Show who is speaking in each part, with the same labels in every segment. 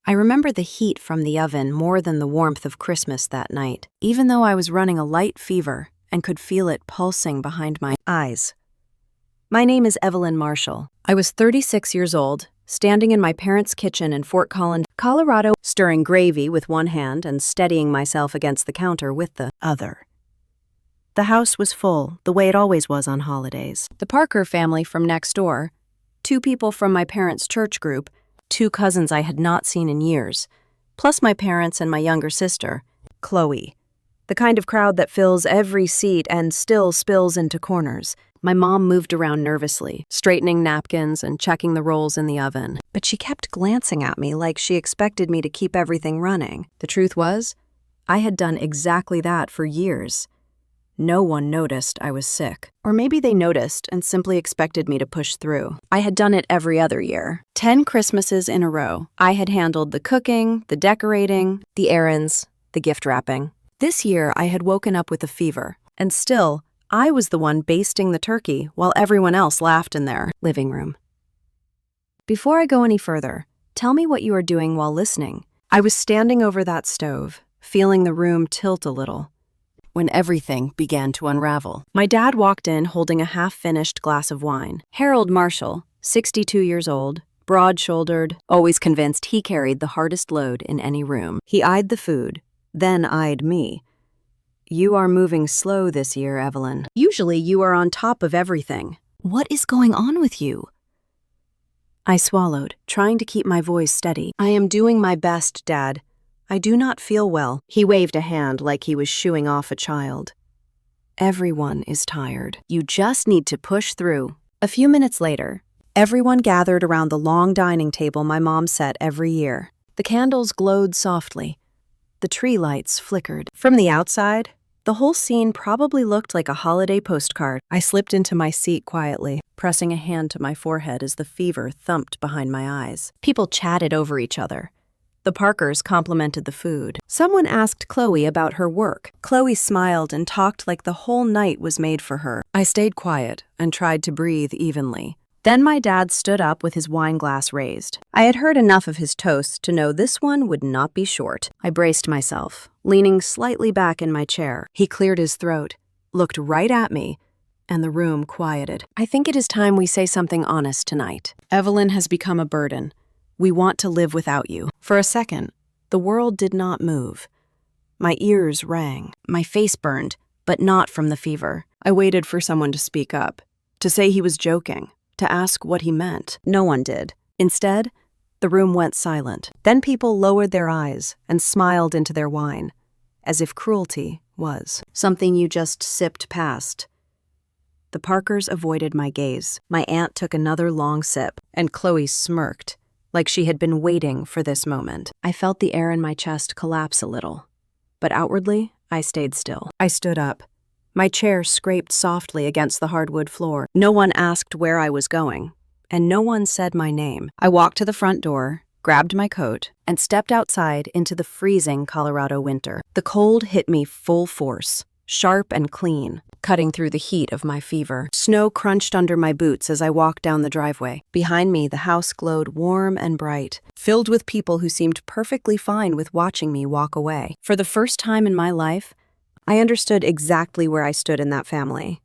Speaker 1: I remember the heat from the oven more than the warmth of Christmas that night, even though I was running a light fever and could feel it pulsing behind my eyes. My name is Evelyn Marshall. I was 36 years old, standing in my parents' kitchen in Fort Collins, Colorado, stirring gravy with one hand and steadying myself against the counter with the other. The house was full, the way it always was on holidays. The Parker family from next door, 2 people from my parents' church group, 2 cousins I had not seen in years, plus my parents and my younger sister, Chloe. The kind of crowd that fills every seat and still spills into corners. My mom moved around nervously, straightening napkins and checking the rolls in the oven. But she kept glancing at me like she expected me to keep everything running. The truth was, I had done exactly that for years. No one noticed I was sick. Or maybe they noticed and simply expected me to push through. I had done it every other year. 10 Christmases in a row. I had handled the cooking, the decorating, the errands, the gift wrapping. This year, I had woken up with a fever, and still, I was the one basting the turkey while everyone else laughed in their living room. Before I go any further, tell me what you are doing while listening. I was standing over that stove, feeling the room tilt a little, when everything began to unravel. My dad walked in holding a half-finished glass of wine. Harold Marshall, 62 years old, broad-shouldered, always convinced he carried the hardest load in any room. He eyed the food, then eyed me. You are moving slow this year, Evelyn. Usually you are on top of everything. What is going on with you? I swallowed, trying to keep my voice steady. I am doing my best, Dad. I do not feel well. He waved a hand like he was shooing off a child. Everyone is tired. You just need to push through. A few minutes later, everyone gathered around the long dining table my mom set every year. The candles glowed softly. The tree lights flickered. From the outside, the whole scene probably looked like a holiday postcard. I slipped into my seat quietly, pressing a hand to my forehead as the fever thumped behind my eyes. People chatted over each other. The Parkers complimented the food. Someone asked Chloe about her work. Chloe smiled and talked like the whole night was made for her. I stayed quiet and tried to breathe evenly. Then my dad stood up with his wine glass raised. I had heard enough of his toast to know this one would not be short. I braced myself, leaning slightly back in my chair. He cleared his throat, looked right at me, and the room quieted. I think it is time we say something honest tonight. Evelyn has become a burden. We want to live without you. For a second, the world did not move. My ears rang. My face burned, but not from the fever. I waited for someone to speak up, to say he was joking, to ask what he meant. No one did. Instead, the room went silent. Then people lowered their eyes and smiled into their wine, as if cruelty was something you just sipped past. The Parkers avoided my gaze. My aunt took another long sip, and Chloe smirked, like she had been waiting for this moment. I felt the air in my chest collapse a little, but outwardly, I stayed still. I stood up. My chair scraped softly against the hardwood floor. No one asked where I was going, and no one said my name. I walked to the front door, grabbed my coat, and stepped outside into the freezing Colorado winter. The cold hit me full force, sharp and clean, cutting through the heat of my fever. Snow crunched under my boots as I walked down the driveway. Behind me, the house glowed warm and bright, filled with people who seemed perfectly fine with watching me walk away. For the first time in my life, I understood exactly where I stood in that family.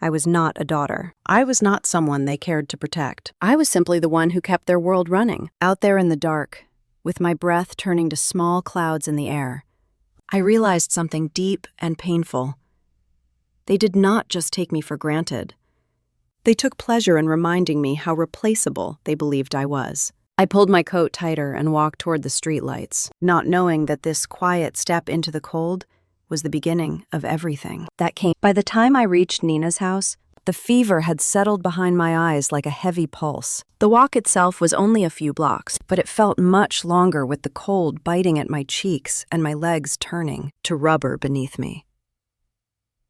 Speaker 1: I was not a daughter. I was not someone they cared to protect. I was simply the one who kept their world running. Out there in the dark, with my breath turning to small clouds in the air, I realized something deep and painful. They did not just take me for granted. They took pleasure in reminding me how replaceable they believed I was. I pulled my coat tighter and walked toward the streetlights, not knowing that this quiet step into the cold was the beginning of everything that came. By the time I reached Nina's house, the fever had settled behind my eyes like a heavy pulse. The walk itself was only a few blocks, but it felt much longer with the cold biting at my cheeks and my legs turning to rubber beneath me.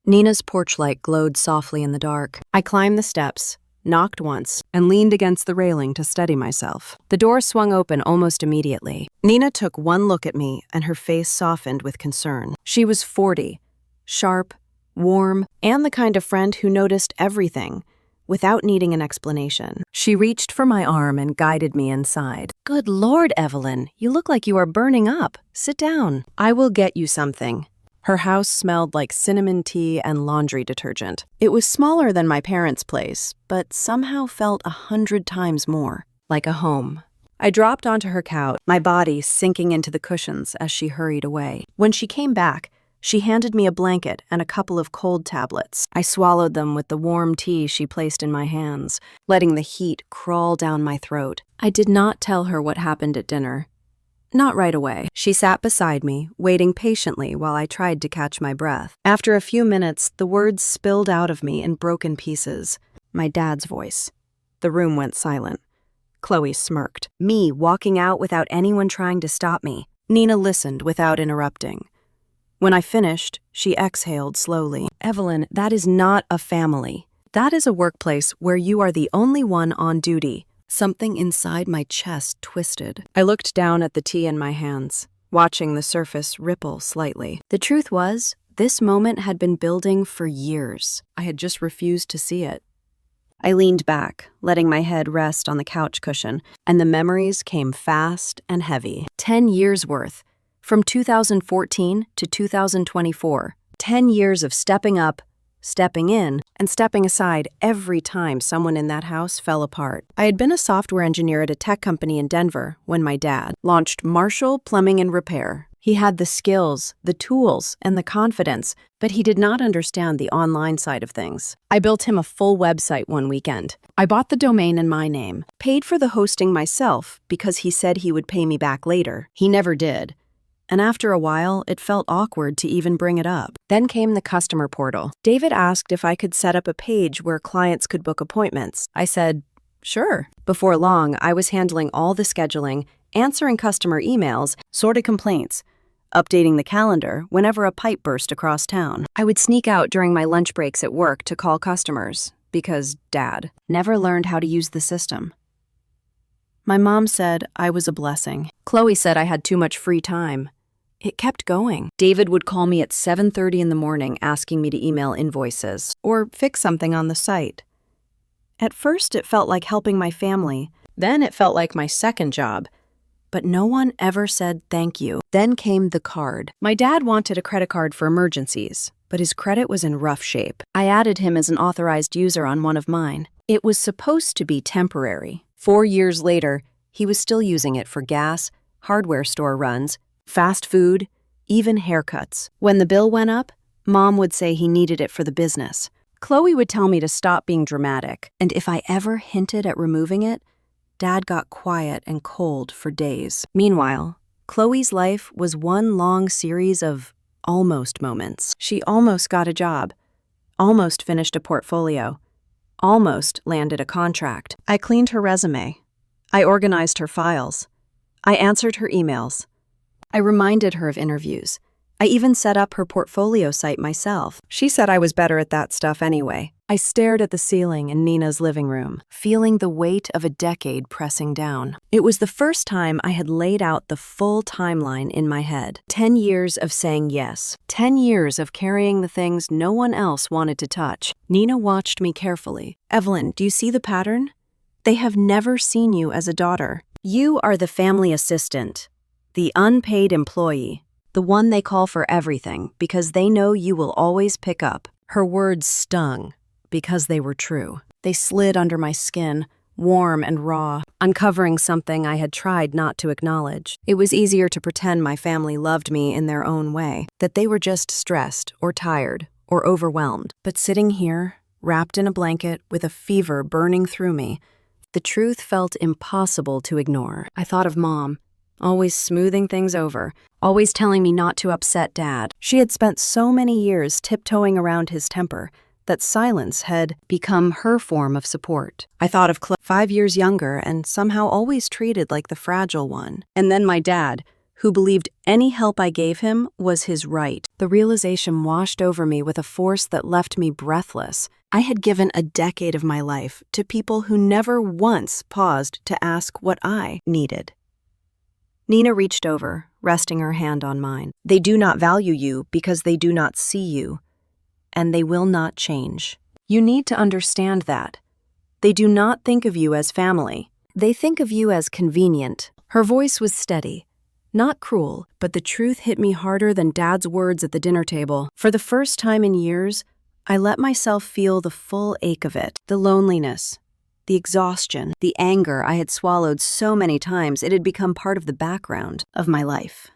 Speaker 1: Nina's porch light glowed softly in the dark. I climbed the steps, knocked once, and leaned against the railing to steady myself. The door swung open almost immediately. Nina took one look at me, and her face softened with concern. She was 40, sharp, warm, and the kind of friend who noticed everything, without needing an explanation. She reached for my arm and guided me inside. "Good Lord, Evelyn, you look like you are burning up. Sit down. I will get you something." Her house smelled like cinnamon tea and laundry detergent. It was smaller than my parents' place, but somehow felt 100 times more like a home. I dropped onto her couch, my body sinking into the cushions as she hurried away. When she came back, she handed me a blanket and a couple of cold tablets. I swallowed them with the warm tea she placed in my hands, letting the heat crawl down my throat. I did not tell her what happened at dinner. Not right away. She sat beside me, waiting patiently while I tried to catch my breath. After a few minutes, the words spilled out of me in broken pieces. My dad's voice. The room went silent. Chloe smirked. Me walking out without anyone trying to stop me. Nina listened without interrupting. When I finished, she exhaled slowly. "Evelyn, that is not a family. That is a workplace where you are the only one on duty." Something inside my chest twisted. I looked down at the tea in my hands, watching the surface ripple slightly. The truth was, this moment had been building for years. I had just refused to see it. I leaned back, letting my head rest on the couch cushion, and the memories came fast and heavy. 10 years worth. From 2014 to 2024. 10 years of stepping up, stepping in, and stepping aside every time someone in that house fell apart. I had been a software engineer at a tech company in Denver when my dad launched Marshall Plumbing and Repair. He had the skills, the tools, and the confidence, but he did not understand the online side of things. I built him a full website one weekend. I bought the domain in my name, paid for the hosting myself because he said he would pay me back later. He never did. And after a while, it felt awkward to even bring it up. Then came the customer portal. David asked if I could set up a page where clients could book appointments. I said, sure. Before long, I was handling all the scheduling, answering customer emails, sorting complaints, updating the calendar whenever a pipe burst across town. I would sneak out during my lunch breaks at work to call customers because Dad never learned how to use the system. My mom said I was a blessing. Chloe said I had too much free time. It kept going. David would call me at 7:30 in the morning asking me to email invoices or fix something on the site. At first, it felt like helping my family. Then it felt like my second job. But no one ever said thank you. Then came the card. My dad wanted a credit card for emergencies, but his credit was in rough shape. I added him as an authorized user on one of mine. It was supposed to be temporary. 4 years later, he was still using it for gas, hardware store runs, fast food, even haircuts. When the bill went up, Mom would say he needed it for the business. Chloe would tell me to stop being dramatic, and if I ever hinted at removing it, Dad got quiet and cold for days. Meanwhile, Chloe's life was one long series of almost moments. She almost got a job, almost finished a portfolio, almost landed a contract. I cleaned her resume. I organized her files. I answered her emails. I reminded her of interviews. I even set up her portfolio site myself. She said I was better at that stuff anyway. I stared at the ceiling in Nina's living room, feeling the weight of a decade pressing down. It was the first time I had laid out the full timeline in my head. 10 years of saying yes. 10 years of carrying the things no one else wanted to touch. Nina watched me carefully. "Evelyn, do you see the pattern? They have never seen you as a daughter. You are the family assistant. The unpaid employee, the one they call for everything because they know you will always pick up." Her words stung because they were true. They slid under my skin, warm and raw, uncovering something I had tried not to acknowledge. It was easier to pretend my family loved me in their own way, that they were just stressed or tired or overwhelmed. But sitting here, wrapped in a blanket with a fever burning through me, the truth felt impossible to ignore. I thought of Mom, always smoothing things over, always telling me not to upset Dad. She had spent so many years tiptoeing around his temper that silence had become her form of support. I thought of Chloe, 5 years younger and somehow always treated like the fragile one. And then my dad, who believed any help I gave him was his right. The realization washed over me with a force that left me breathless. I had given a decade of my life to people who never once paused to ask what I needed. Nina reached over, resting her hand on mine. "They do not value you because they do not see you, and they will not change. You need to understand that. They do not think of you as family. They think of you as convenient. Her voice was steady, not cruel, but the truth hit me harder than Dad's words at the dinner table. For the first time in years, I let myself feel the full ache of it. The loneliness, the exhaustion, the anger I had swallowed so many times it had become part of the background of my life.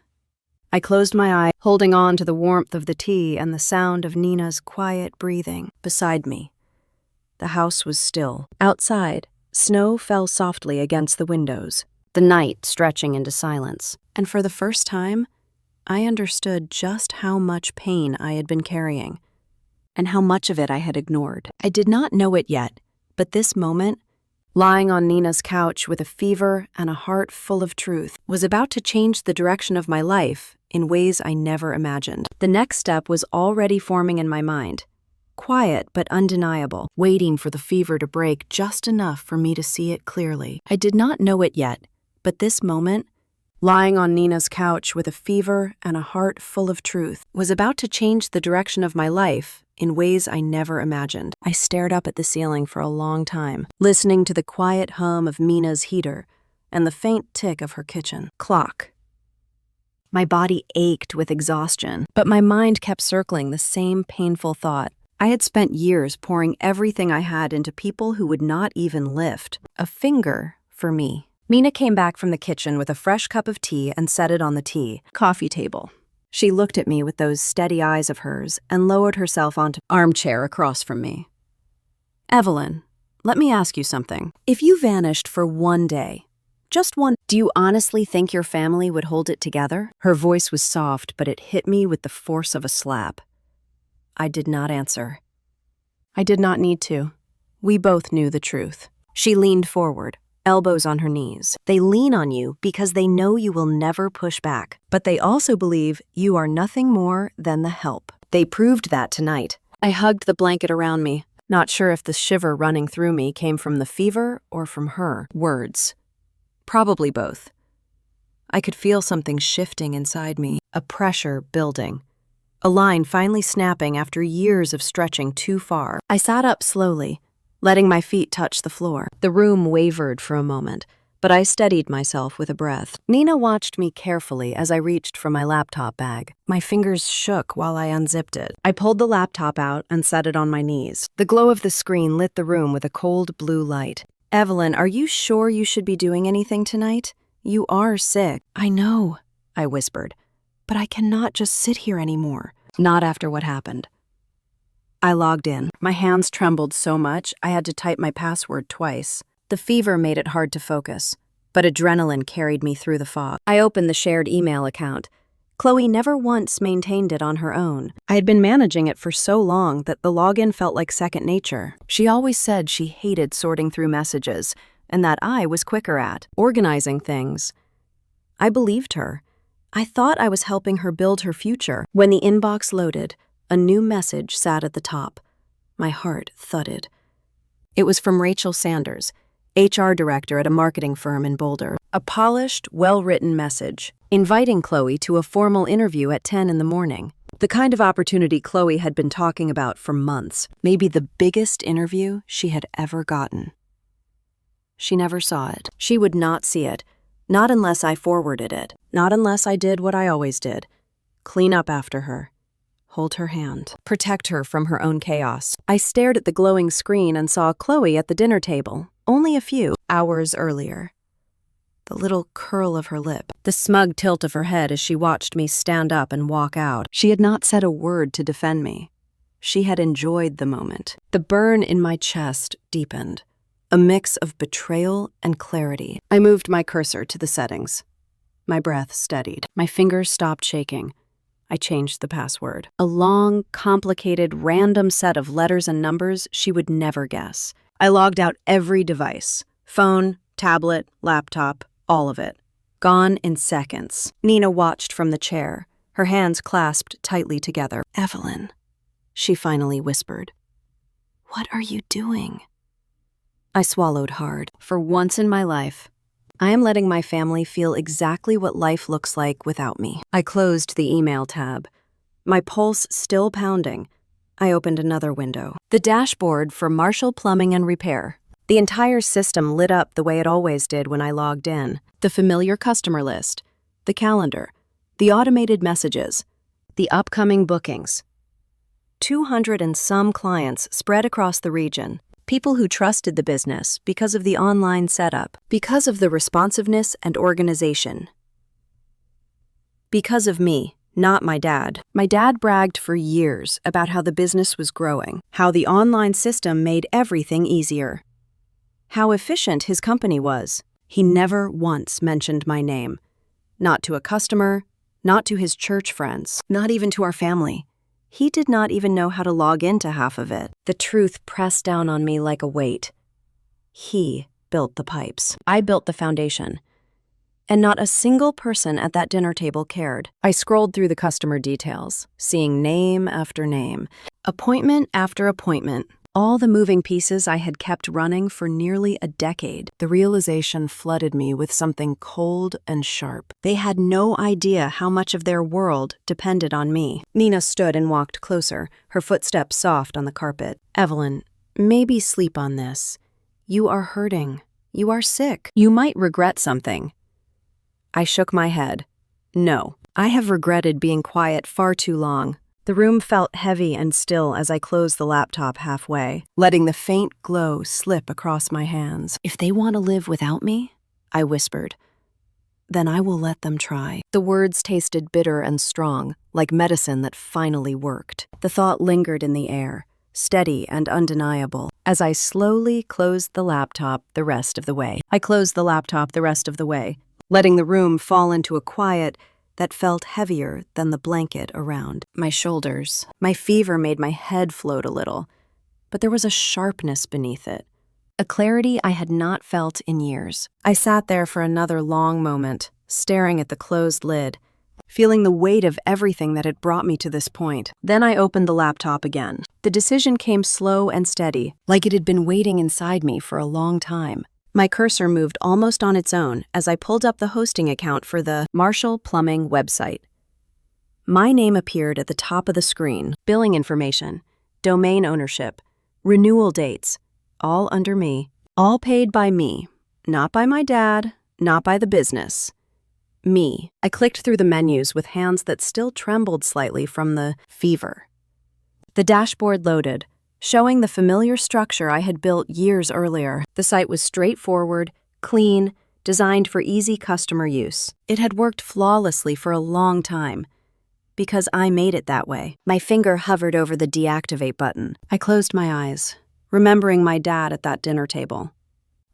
Speaker 1: I closed my eye, holding on to the warmth of the tea and the sound of Nina's quiet breathing beside me. The house was still. Outside, snow fell softly against the windows, the night stretching into silence. And for the first time, I understood just how much pain I had been carrying, and how much of it I had ignored. I did not know it yet, but this moment, lying on Nina's couch with a fever and a heart full of truth, was about to change the direction of my life in ways I never imagined. The next step was already forming in my mind. Quiet but undeniable, waiting for the fever to break just enough for me to see it clearly. I did not know it yet, but this moment, lying on Nina's couch with a fever and a heart full of truth, was about to change the direction of my life in ways I never imagined. I stared up at the ceiling for a long time, listening to the quiet hum of Mina's heater and the faint tick of her kitchen clock. My body ached with exhaustion, but my mind kept circling the same painful thought. I had spent years pouring everything I had into people who would not even lift a finger for me. Mina came back from the kitchen with a fresh cup of tea and set it on the coffee table. She looked at me with those steady eyes of hers and lowered herself onto the armchair across from me. "Evelyn, let me ask you something. If you vanished for one day, just one, do you honestly think your family would hold it together?" Her voice was soft, but it hit me with the force of a slap. I did not answer. I did not need to. We both knew the truth. She leaned forward, elbows on her knees. They lean on you because they know you will never push back, but they also believe you are nothing more than the help. They proved that tonight. I hugged the blanket around me, not sure if the shiver running through me came from the fever or from her words. Probably both. I could feel something shifting inside me, a pressure building. A line finally snapping after years of stretching too far. I sat up slowly, letting my feet touch the floor. The room wavered for a moment, but I steadied myself with a breath. Nina watched me carefully as I reached for my laptop bag. My fingers shook while I unzipped it. I pulled the laptop out and set it on my knees. The glow of the screen lit the room with a cold blue light. "Evelyn, are you sure you should be doing anything tonight? You are sick." "I know," I whispered, "but I cannot just sit here anymore. Not after what happened." I logged in. My hands trembled so much I had to type my password twice. The fever made it hard to focus, but adrenaline carried me through the fog. I opened the shared email account. Chloe never once maintained it on her own. I had been managing it for so long that the login felt like second nature. She always said she hated sorting through messages, and that I was quicker at organizing things. I believed her. I thought I was helping her build her future. When the inbox loaded, a new message sat at the top. My heart thudded. It was from Rachel Sanders, HR director at a marketing firm in Boulder. A polished, well-written message, inviting Chloe to a formal interview at 10 in the morning. The kind of opportunity Chloe had been talking about for months. Maybe the biggest interview she had ever gotten. She never saw it. She would not see it. Not unless I forwarded it. Not unless I did what I always did. Clean up after her. Hold her hand. Protect her from her own chaos. I stared at the glowing screen and saw Chloe at the dinner table, only a few hours earlier. The little curl of her lip, the smug tilt of her head as she watched me stand up and walk out. She had not said a word to defend me. She had enjoyed the moment. The burn in my chest deepened. A mix of betrayal and clarity. I moved my cursor to the settings. My breath steadied. My fingers stopped shaking. I changed the password. A long, complicated, random set of letters and numbers she would never guess. I logged out every device. Phone, tablet, laptop, all of it. Gone in seconds. Nina watched from the chair, her hands clasped tightly together. "Evelyn," she finally whispered. "What are you doing?" I swallowed hard. For once in my life, I am letting my family feel exactly what life looks like without me. I closed the email tab. My pulse still pounding, I opened another window. The dashboard for Marshall Plumbing and Repair. The entire system lit up the way it always did when I logged in. The familiar customer list, the calendar, the automated messages, the upcoming bookings. 200 and some clients spread across the region. People who trusted the business because of the online setup, because of the responsiveness and organization. Because of me, not my dad. My dad bragged for years about how the business was growing, how the online system made everything easier, how efficient his company was. He never once mentioned my name. Not to a customer, not to his church friends, not even to our family. He did not even know how to log into half of it. The truth pressed down on me like a weight. He built the pipes. I built the foundation. And not a single person at that dinner table cared. I scrolled through the customer details, seeing name after name, appointment after appointment, all the moving pieces I had kept running for nearly a decade. The realization flooded me with something cold and sharp. They had no idea how much of their world depended on me. Nina stood and walked closer, her footsteps soft on the carpet. Evelyn, maybe sleep on this. You are hurting. You are sick. You might regret something. I shook my head. No, I have regretted being quiet far too long. The room felt heavy and still as I closed the laptop halfway, letting the faint glow slip across my hands. If they want to live without me, I whispered, then I will let them try. The words tasted bitter and strong, like medicine that finally worked. The thought lingered in the air, steady and undeniable, as I slowly closed the laptop the rest of the way. Letting the room fall into a quiet that felt heavier than the blanket around my shoulders. My fever made my head float a little, but there was a sharpness beneath it, a clarity I had not felt in years. I sat there for another long moment, staring at the closed lid, feeling the weight of everything that had brought me to this point. Then I opened the laptop again. The decision came slow and steady, like it had been waiting inside me for a long time. My cursor moved almost on its own as I pulled up the hosting account for the Marshall Plumbing website. My name appeared at the top of the screen, billing information, domain ownership, renewal dates, all under me, all paid by me, not by my dad, not by the business. Me. I clicked through the menus with hands that still trembled slightly from the fever. The dashboard loaded, showing the familiar structure I had built years earlier. The site was straightforward, clean, designed for easy customer use. It had worked flawlessly for a long time, because I made it that way. My finger hovered over the deactivate button. I closed my eyes, remembering my dad at that dinner table,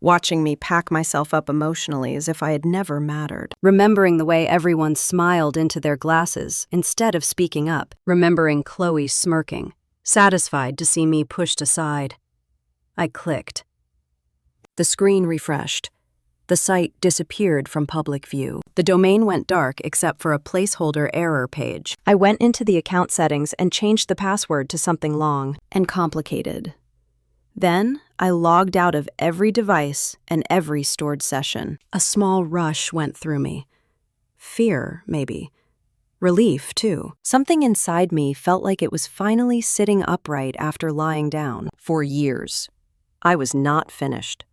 Speaker 1: watching me pack myself up emotionally as if I had never mattered, remembering the way everyone smiled into their glasses instead of speaking up, remembering Chloe smirking, satisfied to see me pushed aside. I clicked. The screen refreshed. The site disappeared from public view. The domain went dark except for a placeholder error page. I went into the account settings and changed the password to something long and complicated. Then I logged out of every device and every stored session. A small rush went through me. Fear, maybe. Relief, too. Something inside me felt like it was finally sitting upright after lying down. For years, I was not finished.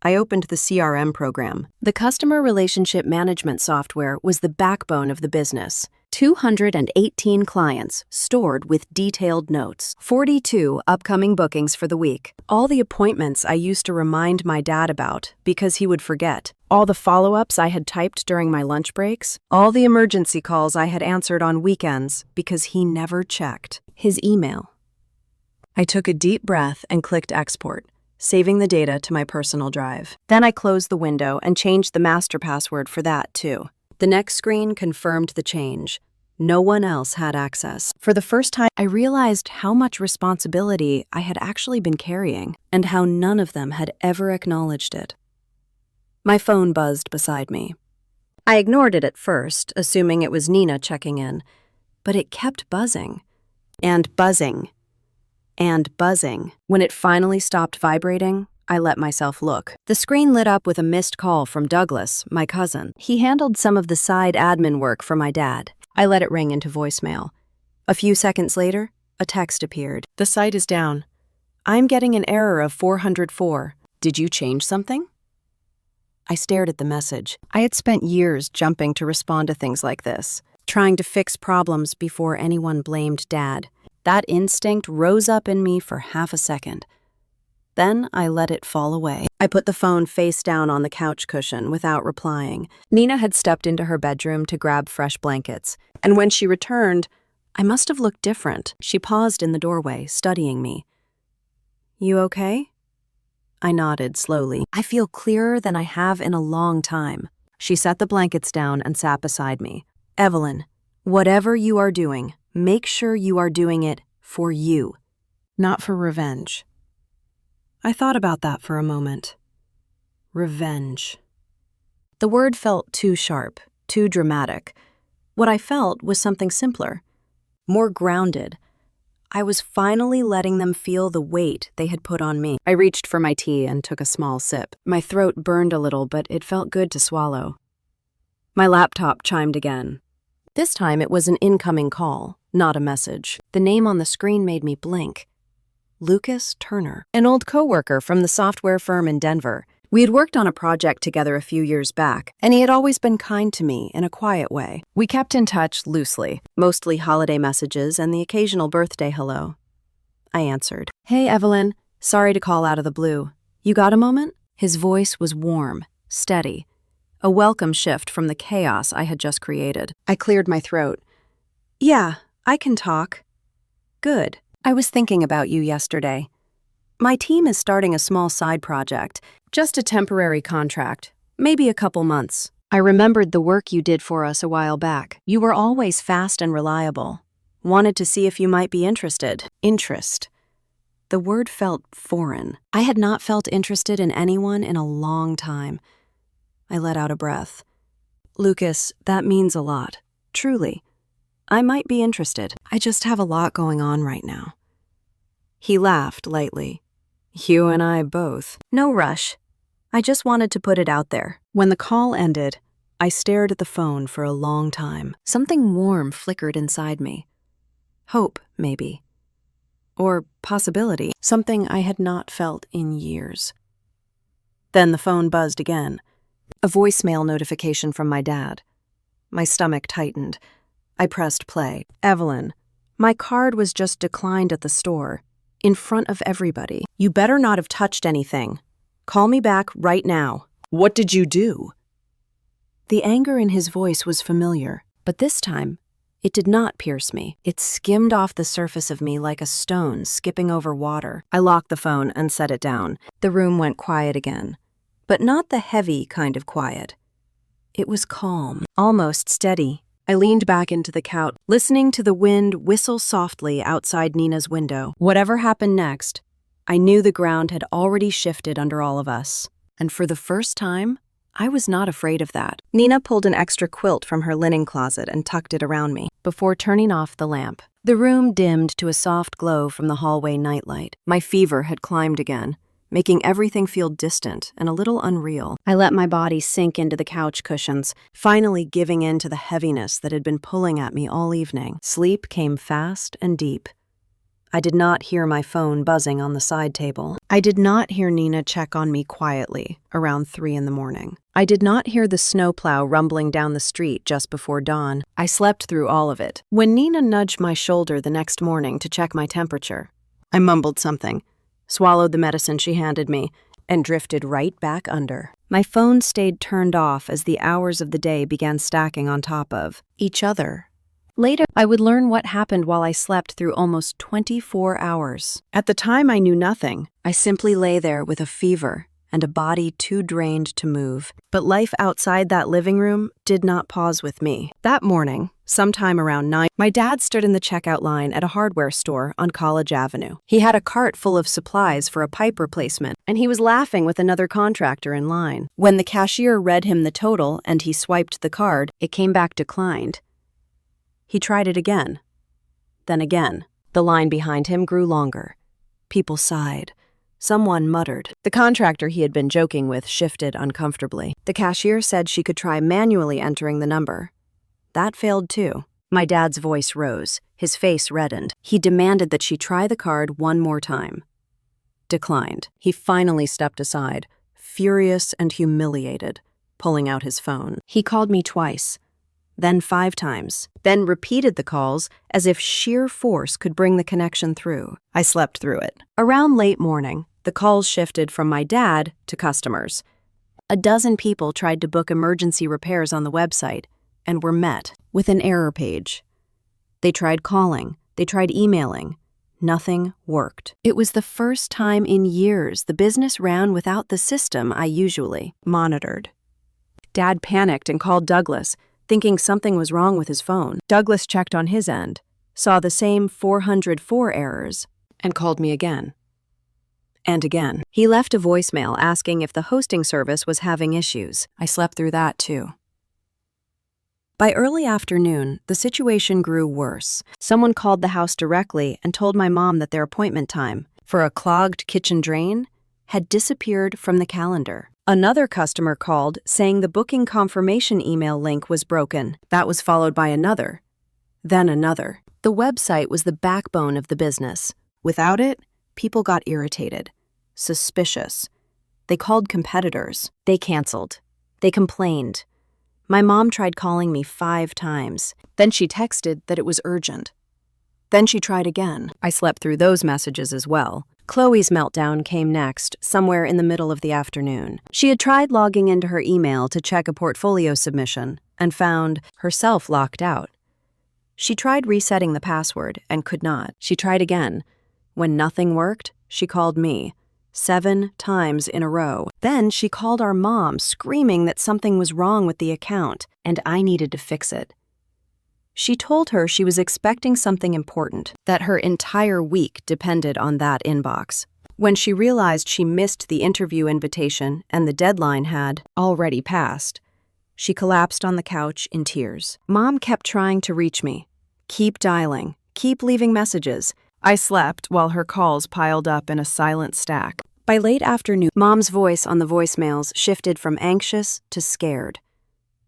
Speaker 1: I opened the CRM program. The customer relationship management software was the backbone of the business. 218 clients stored with detailed notes. 42 upcoming bookings for the week. All the appointments I used to remind my dad about because he would forget. All the follow-ups I had typed during my lunch breaks. All the emergency calls I had answered on weekends because he never checked. His email. I took a deep breath and clicked export, saving the data to my personal drive. Then I closed the window and changed the master password for that, too. The next screen confirmed the change. No one else had access. For the first time, I realized how much responsibility I had actually been carrying, and how none of them had ever acknowledged it. My phone buzzed beside me. I ignored it at first, assuming it was Nina checking in, but it kept buzzing, and buzzing, and buzzing. When it finally stopped vibrating, I let myself look. The screen lit up with a missed call from Douglas, my cousin. He handled some of the side admin work for my dad. I let it ring into voicemail. A few seconds later, a text appeared. The site is down. I'm getting an error of 404. Did you change something? I stared at the message. I had spent years jumping to respond to things like this, trying to fix problems before anyone blamed Dad. That instinct rose up in me for half a second. Then I let it fall away. I put the phone face down on the couch cushion without replying. Nina had stepped into her bedroom to grab fresh blankets, and when she returned, I must have looked different. She paused in the doorway, studying me. You okay? I nodded slowly. I feel clearer than I have in a long time. She set the blankets down and sat beside me. Evelyn, whatever you are doing, make sure you are doing it for you, not for revenge. I thought about that for a moment. Revenge. The word felt too sharp, too dramatic. What I felt was something simpler, more grounded. I was finally letting them feel the weight they had put on me. I reached for my tea and took a small sip. My throat burned a little, but it felt good to swallow. My laptop chimed again. This time it was an incoming call, not a message. The name on the screen made me blink. Lucas Turner, an old coworker from the software firm in Denver. We had worked on a project together a few years back, and he had always been kind to me in a quiet way. We kept in touch loosely, mostly holiday messages and the occasional birthday hello. I answered. Hey, Evelyn. Sorry to call out of the blue. You got a moment? His voice was warm, steady, a welcome shift from the chaos I had just created. I cleared my throat. Yeah, I can talk. Good. I was thinking about you yesterday. My team is starting a small side project, just a temporary contract, maybe a couple months. I remembered the work you did for us a while back. You were always fast and reliable. Wanted to see if you might be interested. Interest. The word felt foreign. I had not felt interested in anyone in a long time. I let out a breath. Lucas, that means a lot. Truly. I might be interested. I just have a lot going on right now. He laughed lightly. You and I both. No rush. I just wanted to put it out there. When the call ended, I stared at the phone for a long time. Something warm flickered inside me. Hope, maybe. Or possibility. Something I had not felt in years. Then the phone buzzed again. A voicemail notification from my dad. My stomach tightened. I pressed play. Evelyn, my card was just declined at the store. In front of everybody. You better not have touched anything. Call me back right now. What did you do? The anger in his voice was familiar, but this time, it did not pierce me. It skimmed off the surface of me like a stone skipping over water. I locked the phone and set it down. The room went quiet again, but not the heavy kind of quiet. It was calm, almost steady. I leaned back into the couch, listening to the wind whistle softly outside Nina's window. Whatever happened next, I knew the ground had already shifted under all of us. And for the first time, I was not afraid of that. Nina pulled an extra quilt from her linen closet and tucked it around me before turning off the lamp. The room dimmed to a soft glow from the hallway nightlight. My fever had climbed again, making everything feel distant and a little unreal. I let my body sink into the couch cushions, finally giving in to the heaviness that had been pulling at me all evening. Sleep came fast and deep. I did not hear my phone buzzing on the side table. I did not hear Nina check on me quietly around 3 a.m. I did not hear the snowplow rumbling down the street just before dawn. I slept through all of it. When Nina nudged my shoulder the next morning to check my temperature, I mumbled something, swallowed the medicine she handed me, and drifted right back under. My phone stayed turned off as the hours of the day began stacking on top of each other. Later, I would learn what happened while I slept through almost 24 hours. At the time, I knew nothing. I simply lay there with a fever and a body too drained to move. But life outside that living room did not pause with me. That morning, sometime around 9, my dad stood in the checkout line at a hardware store on College Avenue. He had a cart full of supplies for a pipe replacement, and he was laughing with another contractor in line. When the cashier read him the total and he swiped the card, it came back declined. He tried it again. Then again. The line behind him grew longer. People sighed. Someone muttered. The contractor he had been joking with shifted uncomfortably. The cashier said she could try manually entering the number. That failed too. My dad's voice rose. His face reddened. He demanded that she try the card one more time. Declined. He finally stepped aside, furious and humiliated, pulling out his phone. He called me twice, then 5 times, then repeated the calls as if sheer force could bring the connection through. I slept through it. Around late morning, the calls shifted from my dad to customers. A dozen people tried to book emergency repairs on the website and were met with an error page. They tried calling, they tried emailing. Nothing worked. It was the first time in years the business ran without the system I usually monitored. Dad panicked and called Douglas, thinking something was wrong with his phone. Douglas checked on his end, saw the same 404 errors, and called me again. And again. He left a voicemail asking if the hosting service was having issues. I slept through that too. By early afternoon, the situation grew worse. Someone called the house directly and told my mom that their appointment time for a clogged kitchen drain had disappeared from the calendar. Another customer called saying the booking confirmation email link was broken. That was followed by another, then another. The website was the backbone of the business. Without it, people got irritated, suspicious. They called competitors. They canceled. They complained. My mom tried calling me 5 times. Then she texted that it was urgent. Then she tried again. I slept through those messages as well. Chloe's meltdown came next, somewhere in the middle of the afternoon. She had tried logging into her email to check a portfolio submission and found herself locked out. She tried resetting the password and could not. She tried again. When nothing worked, she called me. 7 times in a row. Then she called our mom, screaming that something was wrong with the account, and I needed to fix it. She told her she was expecting something important, that her entire week depended on that inbox. When she realized she missed the interview invitation and the deadline had already passed, she collapsed on the couch in tears. Mom kept trying to reach me. Keep dialing, keep leaving messages. I slept while her calls piled up in a silent stack. By late afternoon, Mom's voice on the voicemails shifted from anxious to scared.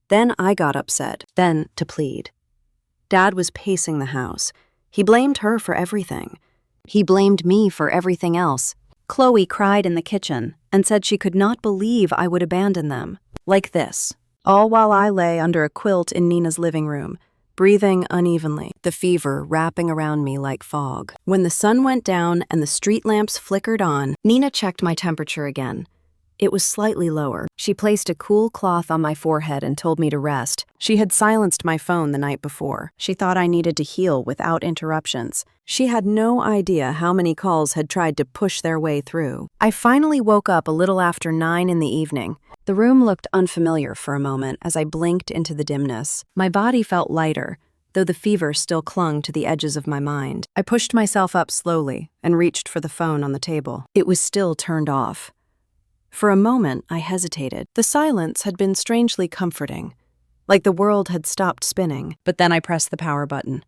Speaker 1: Then I got upset, then to plead. Dad was pacing the house. He blamed her for everything. He blamed me for everything else. Chloe cried in the kitchen and said she could not believe I would abandon them. Like this, all while I lay under a quilt in Nina's living room, breathing unevenly, the fever wrapping around me like fog. When the sun went down and the street lamps flickered on, Nina checked my temperature again. It was slightly lower. She placed a cool cloth on my forehead and told me to rest. She had silenced my phone the night before. She thought I needed to heal without interruptions. She had no idea how many calls had tried to push their way through. I finally woke up a little after 9 in the evening. The room looked unfamiliar for a moment as I blinked into the dimness. My body felt lighter, though the fever still clung to the edges of my mind. I pushed myself up slowly and reached for the phone on the table. It was still turned off. For a moment, I hesitated. The silence had been strangely comforting, like the world had stopped spinning. But then I pressed the power button.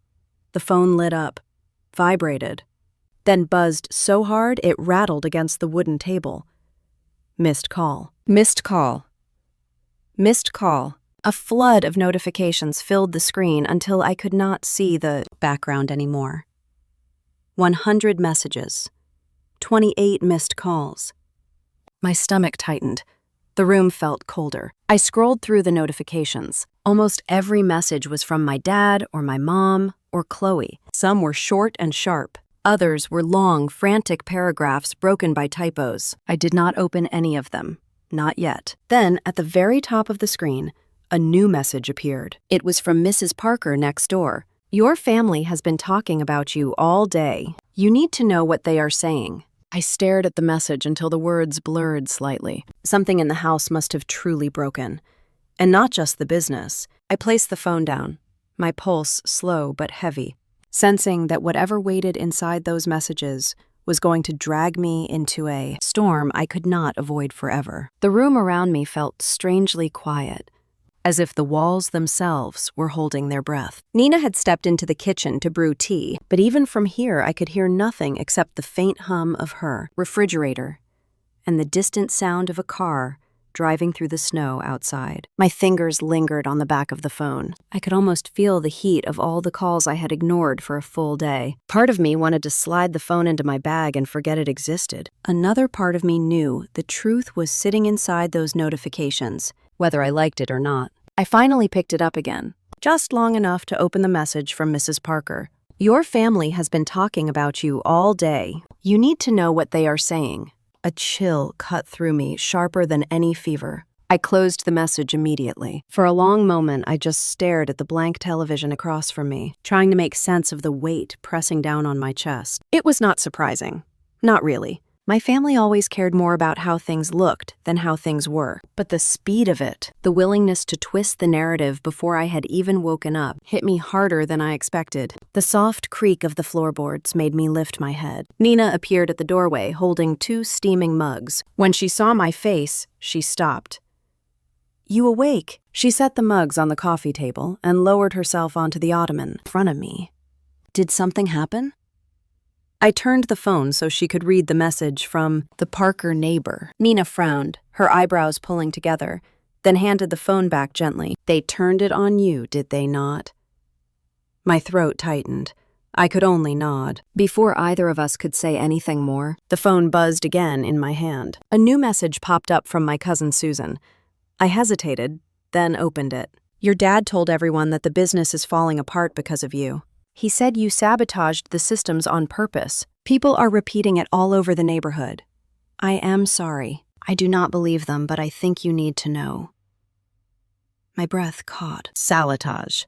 Speaker 1: The phone lit up, vibrated, then buzzed so hard it rattled against the wooden table. Missed call. Missed call. Missed call. A flood of notifications filled the screen until I could not see the background anymore. 100 messages. 28 missed calls. My stomach tightened. The room felt colder. I scrolled through the notifications. Almost every message was from my dad or my mom or Chloe. Some were short and sharp. Others were long, frantic paragraphs broken by typos. I did not open any of them. Not yet. Then, at the very top of the screen, a new message appeared. It was from Mrs. Parker next door. Your family has been talking about you all day. You need to know what they are saying. I stared at the message until the words blurred slightly. Something in the house must have truly broken. And not just the business. I placed the phone down, my pulse slow but heavy, sensing that whatever waited inside those messages was going to drag me into a storm I could not avoid forever. The room around me felt strangely quiet, as if the walls themselves were holding their breath. Nina had stepped into the kitchen to brew tea, but even from here I could hear nothing except the faint hum of her refrigerator and the distant sound of a car driving through the snow outside. My fingers lingered on the back of the phone. I could almost feel the heat of all the calls I had ignored for a full day. Part of me wanted to slide the phone into my bag and forget it existed. Another part of me knew the truth was sitting inside those notifications, whether I liked it or not. I finally picked it up again, just long enough to open the message from Mrs. Parker. Your family has been talking about you all day. You need to know what they are saying. A chill cut through me, sharper than any fever. I closed the message immediately. For a long moment, I just stared at the blank television across from me, trying to make sense of the weight pressing down on my chest. It was not surprising. Not really. My family always cared more about how things looked than how things were. But the speed of it, the willingness to twist the narrative before I had even woken up, hit me harder than I expected. The soft creak of the floorboards made me lift my head. Nina appeared at the doorway holding 2 steaming mugs. When she saw my face, she stopped. "You awake?" She set the mugs on the coffee table and lowered herself onto the ottoman in front of me. Did something happen? I turned the phone so she could read the message from the Parker neighbor. Nina frowned, her eyebrows pulling together, then handed the phone back gently. They turned it on you, did they not? My throat tightened. I could only nod. Before either of us could say anything more, the phone buzzed again in my hand. A new message popped up from my cousin Susan. I hesitated, then opened it. Your dad told everyone that the business is falling apart because of you. He said you sabotaged the systems on purpose. People are repeating it all over the neighborhood. I am sorry. I do not believe them, but I think you need to know. My breath caught. Sabotage.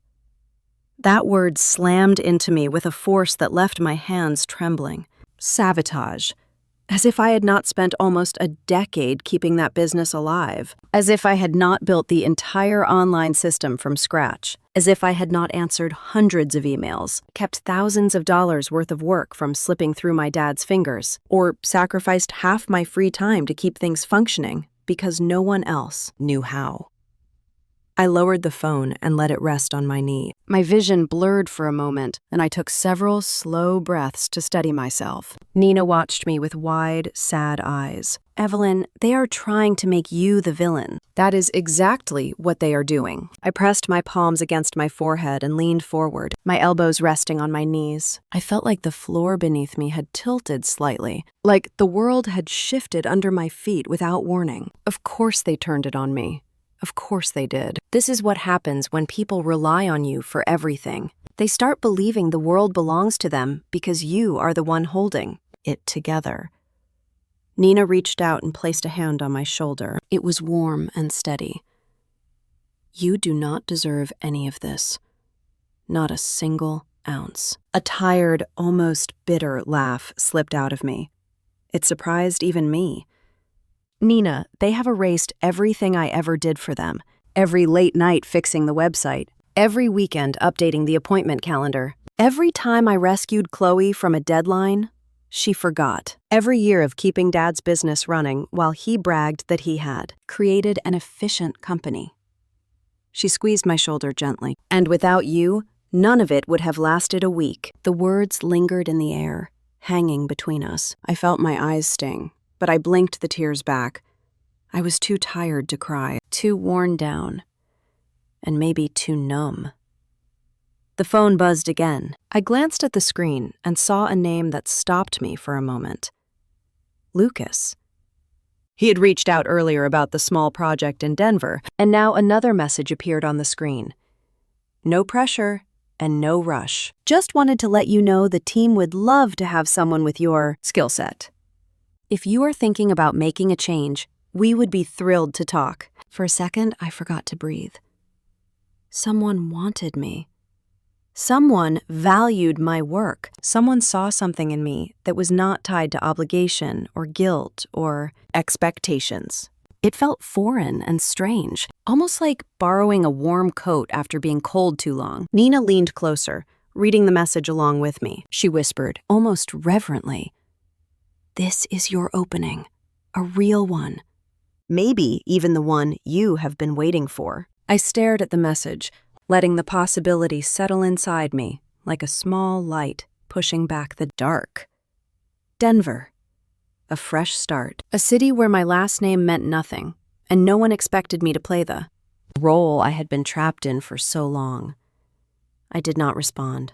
Speaker 1: That word slammed into me with a force that left my hands trembling. Sabotage. As if I had not spent almost a decade keeping that business alive. As if I had not built the entire online system from scratch. As if I had not answered hundreds of emails, kept thousands of dollars worth of work from slipping through my dad's fingers, or sacrificed half my free time to keep things functioning because no one else knew how. I lowered the phone and let it rest on my knee. My vision blurred for a moment, and I took several slow breaths to steady myself. Nina watched me with wide, sad eyes. Evelyn, they are trying to make you the villain. That is exactly what they are doing. I pressed my palms against my forehead and leaned forward, my elbows resting on my knees. I felt like the floor beneath me had tilted slightly, like the world had shifted under my feet without warning. Of course they turned it on me. Of course they did. This is what happens when people rely on you for everything. They start believing the world belongs to them because you are the one holding it together. Nina reached out and placed a hand on my shoulder. It was warm and steady. You do not deserve any of this. Not a single ounce. A tired, almost bitter laugh slipped out of me. It surprised even me. Nina, they have erased everything I ever did for them. Every late night fixing the website. Every weekend updating the appointment calendar. Every time I rescued Chloe from a deadline, she forgot. Every year of keeping Dad's business running while he bragged that he had created an efficient company. She squeezed my shoulder gently. And without you, none of it would have lasted a week. The words lingered in the air, hanging between us. I felt my eyes sting, but I blinked the tears back. I was too tired to cry, too worn down, and maybe too numb. The phone buzzed again. I glanced at the screen and saw a name that stopped me for a moment. Lucas. He had reached out earlier about the small project in Denver, and now another message appeared on the screen. No pressure and no rush. Just wanted to let you know the team would love to have someone with your skill set. If you are thinking about making a change, we would be thrilled to talk. For a second, I forgot to breathe. Someone wanted me. Someone valued my work. Someone saw something in me that was not tied to obligation or guilt or expectations. It felt foreign and strange, almost like borrowing a warm coat after being cold too long. Nina leaned closer, reading the message along with me. She whispered, almost reverently, "This is your opening, a real one. Maybe even the one you have been waiting for." I stared at the message, letting the possibility settle inside me like a small light pushing back the dark. Denver. A fresh start. A city where my last name meant nothing, and no one expected me to play the role I had been trapped in for so long. I did not respond.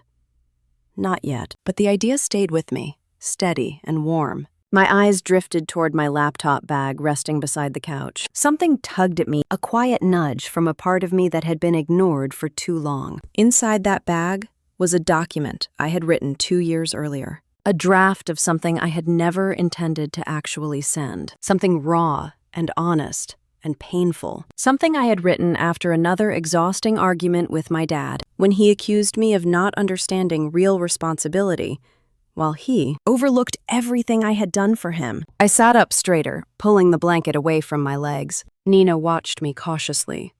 Speaker 1: Not yet, but the idea stayed with me, steady and warm. My eyes drifted toward my laptop bag resting beside the couch. Something tugged at me, a quiet nudge from a part of me that had been ignored for too long. Inside that bag was a document I had written 2 years earlier. A draft of something I had never intended to actually send. Something raw and honest and painful. Something I had written after another exhausting argument with my dad, when he accused me of not understanding real responsibility, while he overlooked everything I had done for him. I sat up straighter, pulling the blanket away from my legs. Nina watched me cautiously.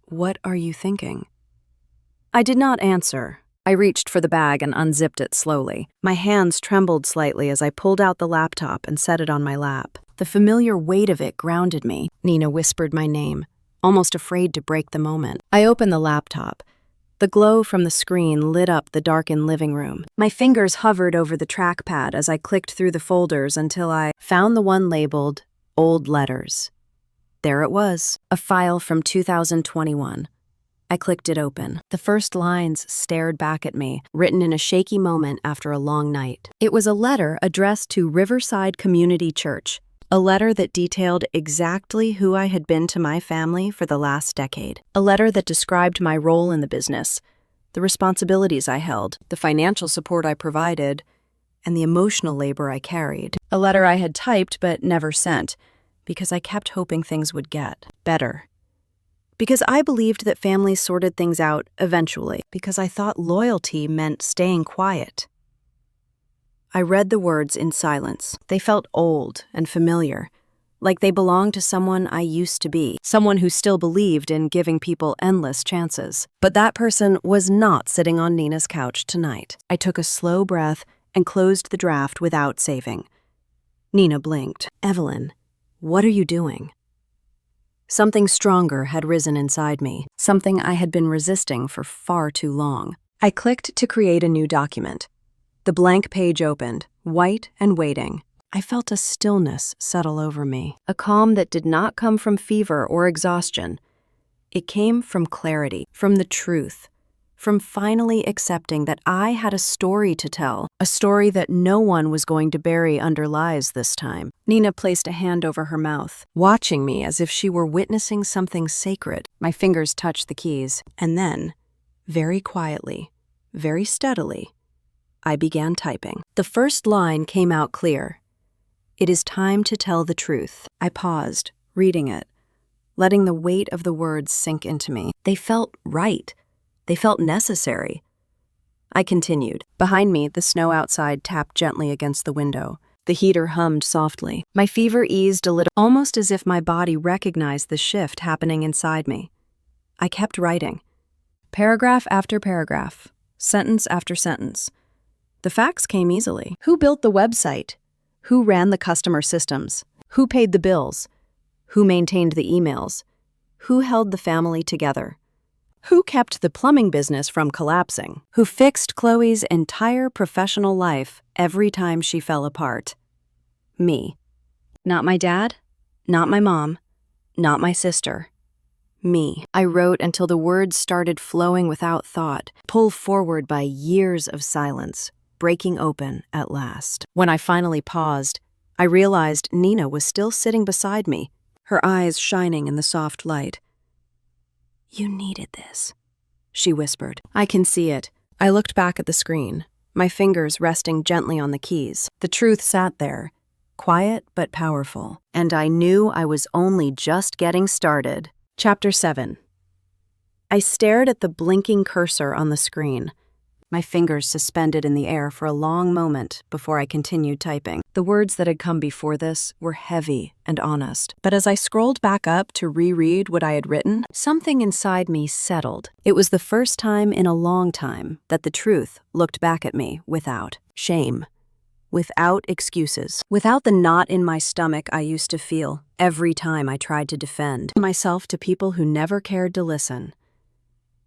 Speaker 1: "What are you thinking?" I did not answer. I reached for the bag and unzipped it slowly. My hands trembled slightly as I pulled out the laptop and set it on my lap. The familiar weight of it grounded me. Nina whispered my name, almost afraid to break the moment. I opened the laptop. The glow from the screen lit up the darkened living room. My fingers hovered over the trackpad as I clicked through the folders until I found the one labeled Old Letters. There it was, a file from 2021. I clicked it open. The first lines stared back at me, written in a shaky moment after a long night. It was a letter addressed to Riverside Community Church, a letter that detailed exactly who I had been to my family for the last decade. A letter that described my role in the business, the responsibilities I held, the financial support I provided, and the emotional labor I carried. A letter I had typed but never sent, because I kept hoping things would get better. Because I believed that families sorted things out eventually. Because I thought loyalty meant staying quiet. I read the words in silence. They felt old and familiar, like they belonged to someone I used to be, someone who still believed in giving people endless chances. But that person was not sitting on Nina's couch tonight. I took a slow breath and closed the draft without saving. Nina blinked. "Evelyn, what are you doing?" Something stronger had risen inside me, something I had been resisting for far too long. I clicked to create a new document. The blank page opened, white and waiting. I felt a stillness settle over me, a calm that did not come from fever or exhaustion. It came from clarity, from the truth, from finally accepting that I had a story to tell, a story that no one was going to bury under lies this time. Nina placed a hand over her mouth, watching me as if she were witnessing something sacred. My fingers touched the keys, and then, very quietly, very steadily, I began typing. The first line came out clear. "It is time to tell the truth." I paused, reading it, letting the weight of the words sink into me. They felt right. They felt necessary. I continued. Behind me, the snow outside tapped gently against the window. The heater hummed softly. My fever eased a little, almost as if my body recognized the shift happening inside me. I kept writing. Paragraph after paragraph, sentence after sentence. The facts came easily. Who built the website? Who ran the customer systems? Who paid the bills? Who maintained the emails? Who held the family together? Who kept the plumbing business from collapsing? Who fixed Chloe's entire professional life every time she fell apart? Me. Not my dad, not my mom, not my sister. Me. I wrote until the words started flowing without thought, pulled forward by years of silence, breaking open at last. When I finally paused, I realized Nina was still sitting beside me, her eyes shining in the soft light. "You needed this," she whispered. "I can see it." I looked back at the screen, my fingers resting gently on the keys. The truth sat there, quiet but powerful, and I knew I was only just getting started. Chapter 7. I stared at the blinking cursor on the screen, my fingers suspended in the air for a long moment before I continued typing. The words that had come before this were heavy and honest, but as I scrolled back up to reread what I had written, something inside me settled. It was the first time in a long time that the truth looked back at me without shame, without excuses, without the knot in my stomach I used to feel every time I tried to defend myself to people who never cared to listen.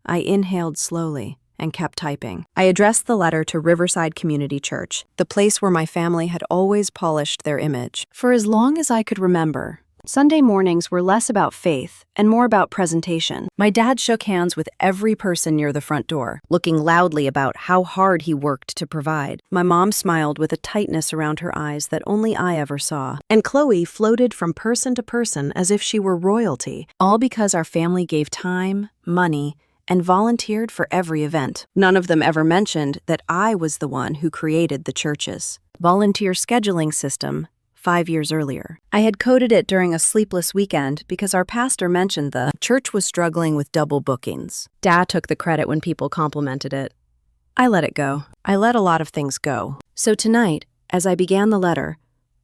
Speaker 1: I inhaled slowly and kept typing. I addressed the letter to Riverside Community Church, the place where my family had always polished their image. For as long as I could remember, Sunday mornings were less about faith and more about presentation. My dad shook hands with every person near the front door, looking loudly about how hard he worked to provide. My mom smiled with a tightness around her eyes that only I ever saw. And Chloe floated from person to person as if she were royalty, all because our family gave time, money, and volunteered for every event. None of them ever mentioned that I was the one who created the church's volunteer scheduling system 5 years earlier. I had coded it during a sleepless weekend because our pastor mentioned the church was struggling with double bookings. Dad took the credit when people complimented it. I let it go. I let a lot of things go. So tonight, as I began the letter,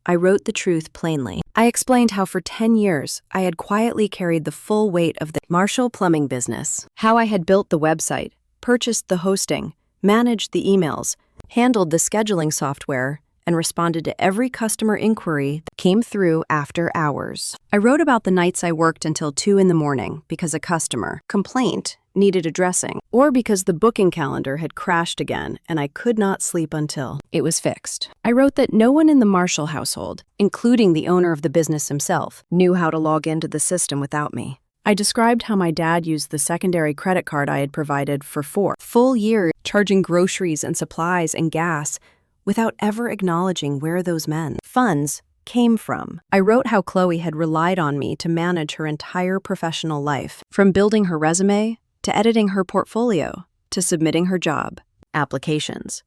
Speaker 1: I wrote the truth plainly. I explained how for 10 years I had quietly carried the full weight of the Marshall plumbing business, how I had built the website, purchased the hosting, managed the emails, handled the scheduling software, and responded to every customer inquiry that came through after hours. I wrote about the nights I worked until 2 a.m. because a customer complaint needed addressing, or because the booking calendar had crashed again and I could not sleep until it was fixed. I wrote that no one in the Marshall household, including the owner of the business himself, knew how to log into the system without me. I described how my dad used the secondary credit card I had provided for 4 full years, charging groceries and supplies and gas, without ever acknowledging where those funds came from. I wrote how Chloe had relied on me to manage her entire professional life, from building her resume, to editing her portfolio, to submitting her job applications.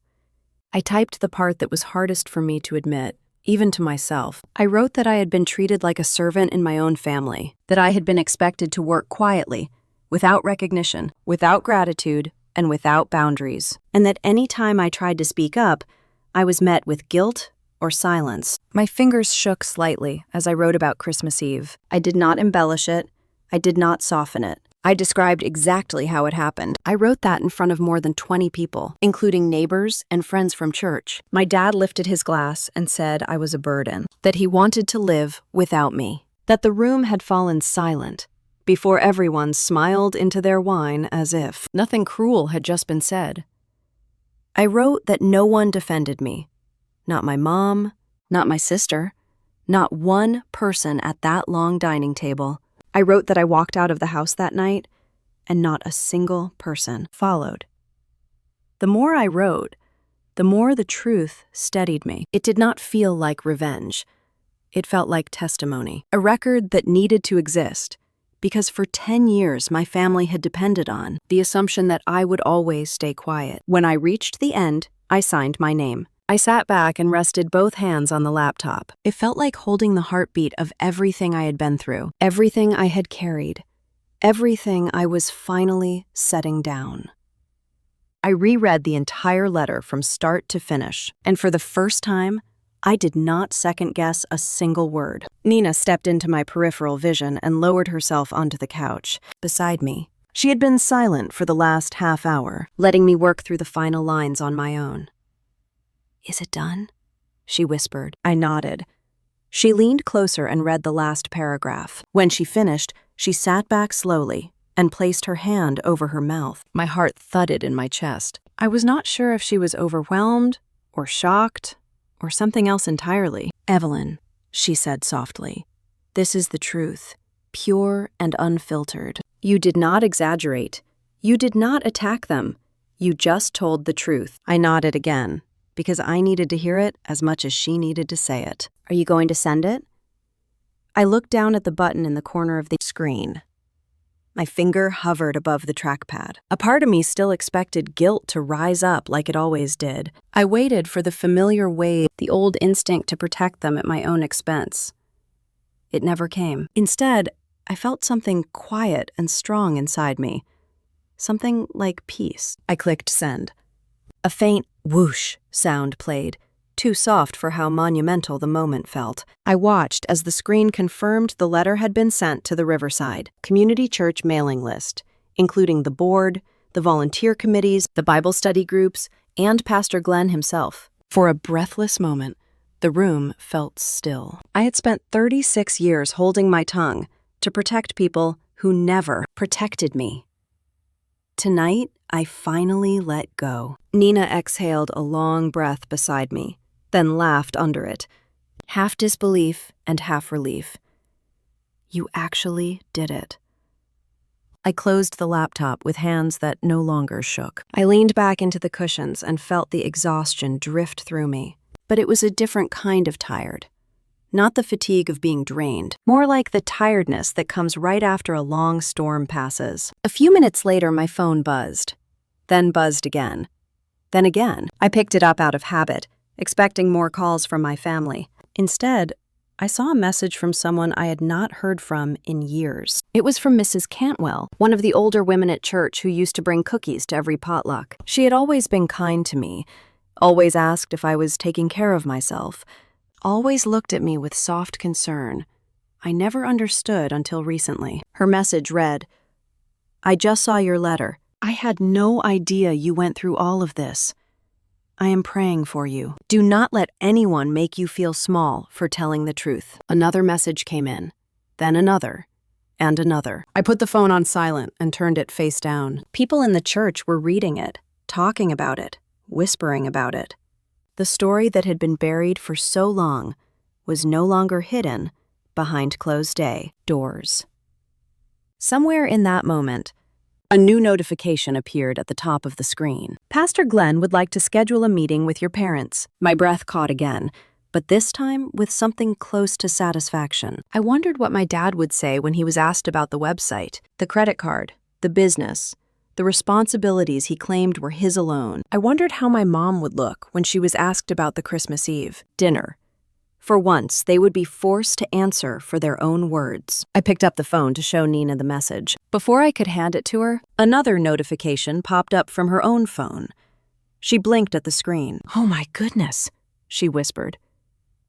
Speaker 1: I typed the part that was hardest for me to admit, even to myself. I wrote that I had been treated like a servant in my own family, that I had been expected to work quietly, without recognition, without gratitude, and without boundaries, and that any time I tried to speak up, I was met with guilt or silence. My fingers shook slightly as I wrote about Christmas Eve. I did not embellish it. I did not soften it. I described exactly how it happened. I wrote that in front of more than 20 people, including neighbors and friends from church. My dad lifted his glass and said I was a burden, that he wanted to live without me, that the room had fallen silent before everyone smiled into their wine as if nothing cruel had just been said. I wrote that no one defended me. Not my mom, not my sister, not one person at that long dining table. I wrote that I walked out of the house that night, and not a single person followed. The more I wrote, the more the truth steadied me. It did not feel like revenge. It felt like testimony, a record that needed to exist, because for 10 years my family had depended on the assumption that I would always stay quiet. When I reached the end, I signed my name. I sat back and rested both hands on the laptop. It felt like holding the heartbeat of everything I had been through, everything I had carried, everything I was finally setting down. I reread the entire letter from start to finish, and for the first time, I did not second-guess a single word. Nina stepped into my peripheral vision and lowered herself onto the couch beside me. She had been silent for the last half hour, letting me work through the final lines on my own. "Is it done?" she whispered. I nodded. She leaned closer and read the last paragraph. When she finished, she sat back slowly and placed her hand over her mouth. My heart thudded in my chest. I was not sure if she was overwhelmed or shocked or something else entirely. "Evelyn," she said softly, "this is the truth, pure and unfiltered. You did not exaggerate. You did not attack them. You just told the truth." I nodded again, because I needed to hear it as much as she needed to say it. "Are you going to send it?" I looked down at the button in the corner of the screen. My finger hovered above the trackpad. A part of me still expected guilt to rise up like it always did. I waited for the familiar wave, the old instinct to protect them at my own expense. It never came. Instead, I felt something quiet and strong inside me. Something like peace. I clicked send. A faint whoosh sound played, too soft for how monumental the moment felt. I watched as the screen confirmed the letter had been sent to the Riverside Community Church mailing list, including the board, the volunteer committees, the Bible study groups, and Pastor Glenn himself. For a breathless moment, the room felt still. I had spent 36 years holding my tongue to protect people who never protected me. Tonight, I finally let go. Nina exhaled a long breath beside me, then laughed under it, half disbelief and half relief. You actually did it. I closed the laptop with hands that no longer shook. I leaned back into the cushions and felt the exhaustion drift through me. But it was a different kind of tired. Not the fatigue of being drained, more like the tiredness that comes right after a long storm passes. A few minutes later, my phone buzzed. Then buzzed again. Then again. I picked it up out of habit, expecting more calls from my family. Instead, I saw a message from someone I had not heard from in years. It was from Mrs. Cantwell, one of the older women at church who used to bring cookies to every potluck. She had always been kind to me, always asked if I was taking care of myself, always looked at me with soft concern. I never understood until recently. Her message read, "I just saw your letter. I had no idea you went through all of this. I am praying for you. Do not let anyone make you feel small for telling the truth." Another message came in, then another, and another. I put the phone on silent and turned it face down. People in the church were reading it, talking about it, whispering about it. The story that had been buried for so long was no longer hidden behind closed doors. Somewhere in that moment, a new notification appeared at the top of the screen. "Pastor Glenn would like to schedule a meeting with your parents." My breath caught again, but this time with something close to satisfaction. I wondered what my dad would say when he was asked about the website, the credit card, the business, the responsibilities he claimed were his alone. I wondered how my mom would look when she was asked about the Christmas Eve dinner. For once, they would be forced to answer for their own words. I picked up the phone to show Nina the message. Before I could hand it to her, another notification popped up from her own phone. She blinked at the screen. "Oh my goodness," she whispered.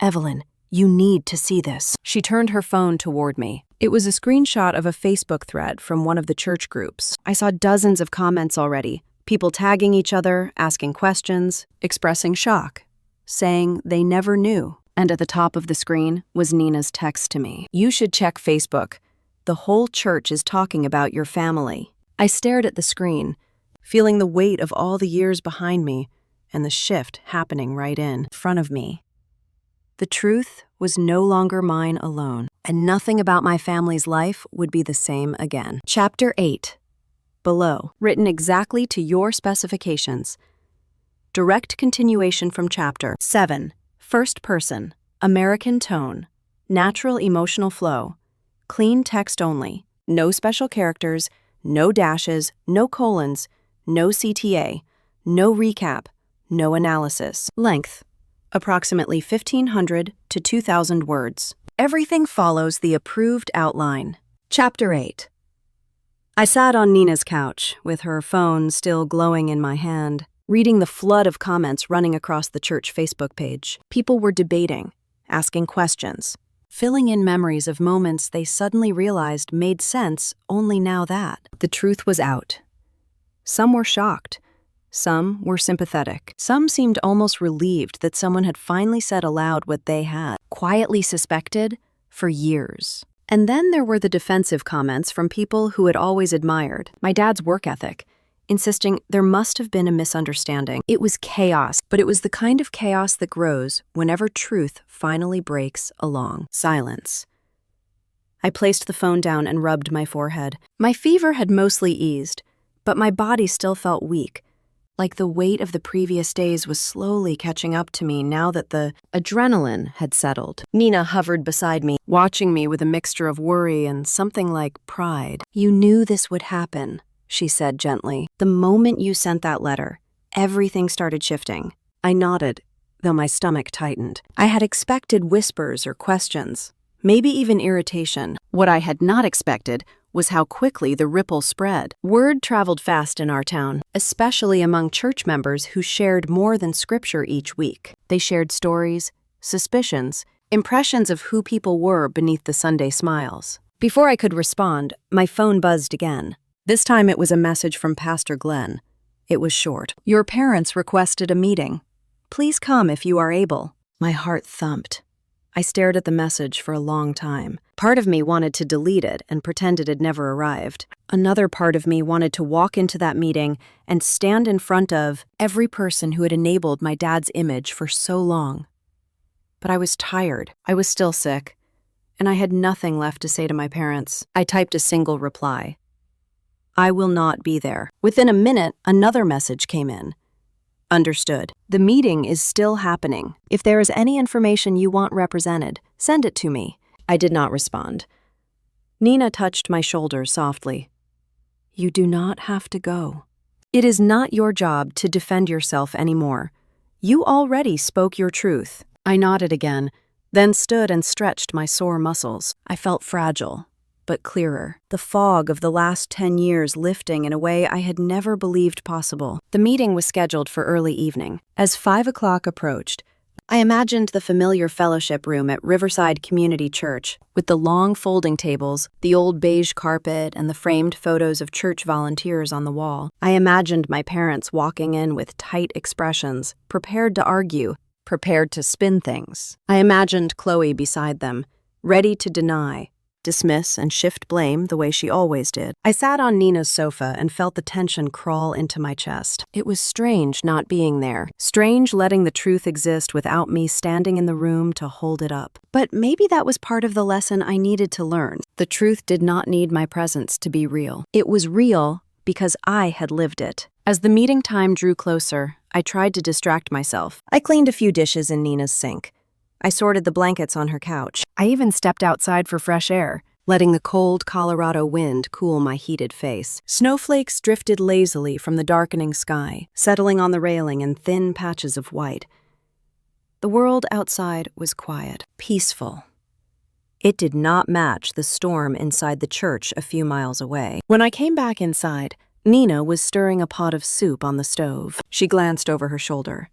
Speaker 1: "Evelyn, you need to see this." She turned her phone toward me. It was a screenshot of a Facebook thread from one of the church groups. I saw dozens of comments already, people tagging each other, asking questions, expressing shock, saying they never knew. And at the top of the screen was Nina's text to me. "You should check Facebook. The whole church is talking about your family." I stared at the screen, feeling the weight of all the years behind me and the shift happening right in front of me. The truth was no longer mine alone, and nothing about my family's life would be the same again. Chapter 8. Below, written exactly to your specifications. Direct continuation from Chapter 7. First person, American tone, natural emotional flow, clean text only, no special characters, no dashes, no colons, no CTA, no recap, no analysis. Length, approximately 1,500 to 2,000 words. Everything follows the approved outline. Chapter 8. I sat on Nina's couch, with her phone still glowing in my hand, reading the flood of comments running across the church Facebook page. People were debating, asking questions, filling in memories of moments they suddenly realized made sense only now that the truth was out. Some were shocked. Some were sympathetic. Some seemed almost relieved that someone had finally said aloud what they had quietly suspected for years. And then there were the defensive comments from people who had always admired my dad's work ethic, insisting there must have been a misunderstanding. It was chaos, but it was the kind of chaos that grows whenever truth finally breaks along. Silence. I placed the phone down and rubbed my forehead. My fever had mostly eased, but my body still felt weak, like the weight of the previous days was slowly catching up to me now that the adrenaline had settled. Nina hovered beside me, watching me with a mixture of worry and something like pride. "You knew this would happen," she said gently. "The moment you sent that letter, everything started shifting." I nodded, though my stomach tightened. I had expected whispers or questions, maybe even irritation. What I had not expected was how quickly the ripple spread. Word traveled fast in our town, especially among church members who shared more than scripture each week. They shared stories, suspicions, impressions of who people were beneath the Sunday smiles. Before I could respond, my phone buzzed again. This time it was a message from Pastor Glenn. It was short. "Your parents requested a meeting. Please come if you are able." My heart thumped. I stared at the message for a long time. Part of me wanted to delete it and pretend it had never arrived. Another part of me wanted to walk into that meeting and stand in front of every person who had enabled my dad's image for so long. But I was tired. I was still sick. and I had nothing left to say to my parents. I typed a single reply. I will not be there. Within a minute, another message came in. Understood. The meeting is still happening. If there is any information you want represented, send it to me. I did not respond. Nina touched my shoulder softly. You do not have to go. It is not your job to defend yourself anymore. You already spoke your truth. I nodded again, then stood and stretched my sore muscles. I felt fragile, but clearer, the fog of the last 10 years lifting in a way I had never believed possible. The meeting was scheduled for early evening. As 5 o'clock approached, I imagined the familiar fellowship room at Riverside Community Church, with the long folding tables, the old beige carpet, and the framed photos of church volunteers on the wall. I imagined my parents walking in with tight expressions, prepared to argue, prepared to spin things. I imagined Chloe beside them, ready to deny, dismiss, and shift blame the way she always did. I sat on Nina's sofa and felt the tension crawl into my chest. It was strange not being there, strange letting the truth exist without me standing in the room to hold it up. But maybe that was part of the lesson I needed to learn. The truth did not need my presence to be real. It was real because I had lived it. As the meeting time drew closer, I tried to distract myself. I cleaned a few dishes in Nina's sink. I sorted the blankets on her couch. I even stepped outside for fresh air, letting the cold Colorado wind cool my heated face. Snowflakes drifted lazily from the darkening sky, settling on the railing in thin patches of white. The world outside was quiet, peaceful. It did not match the storm inside the church a few miles away. When I came back inside, Nina was stirring a pot of soup on the stove. She glanced over her shoulder.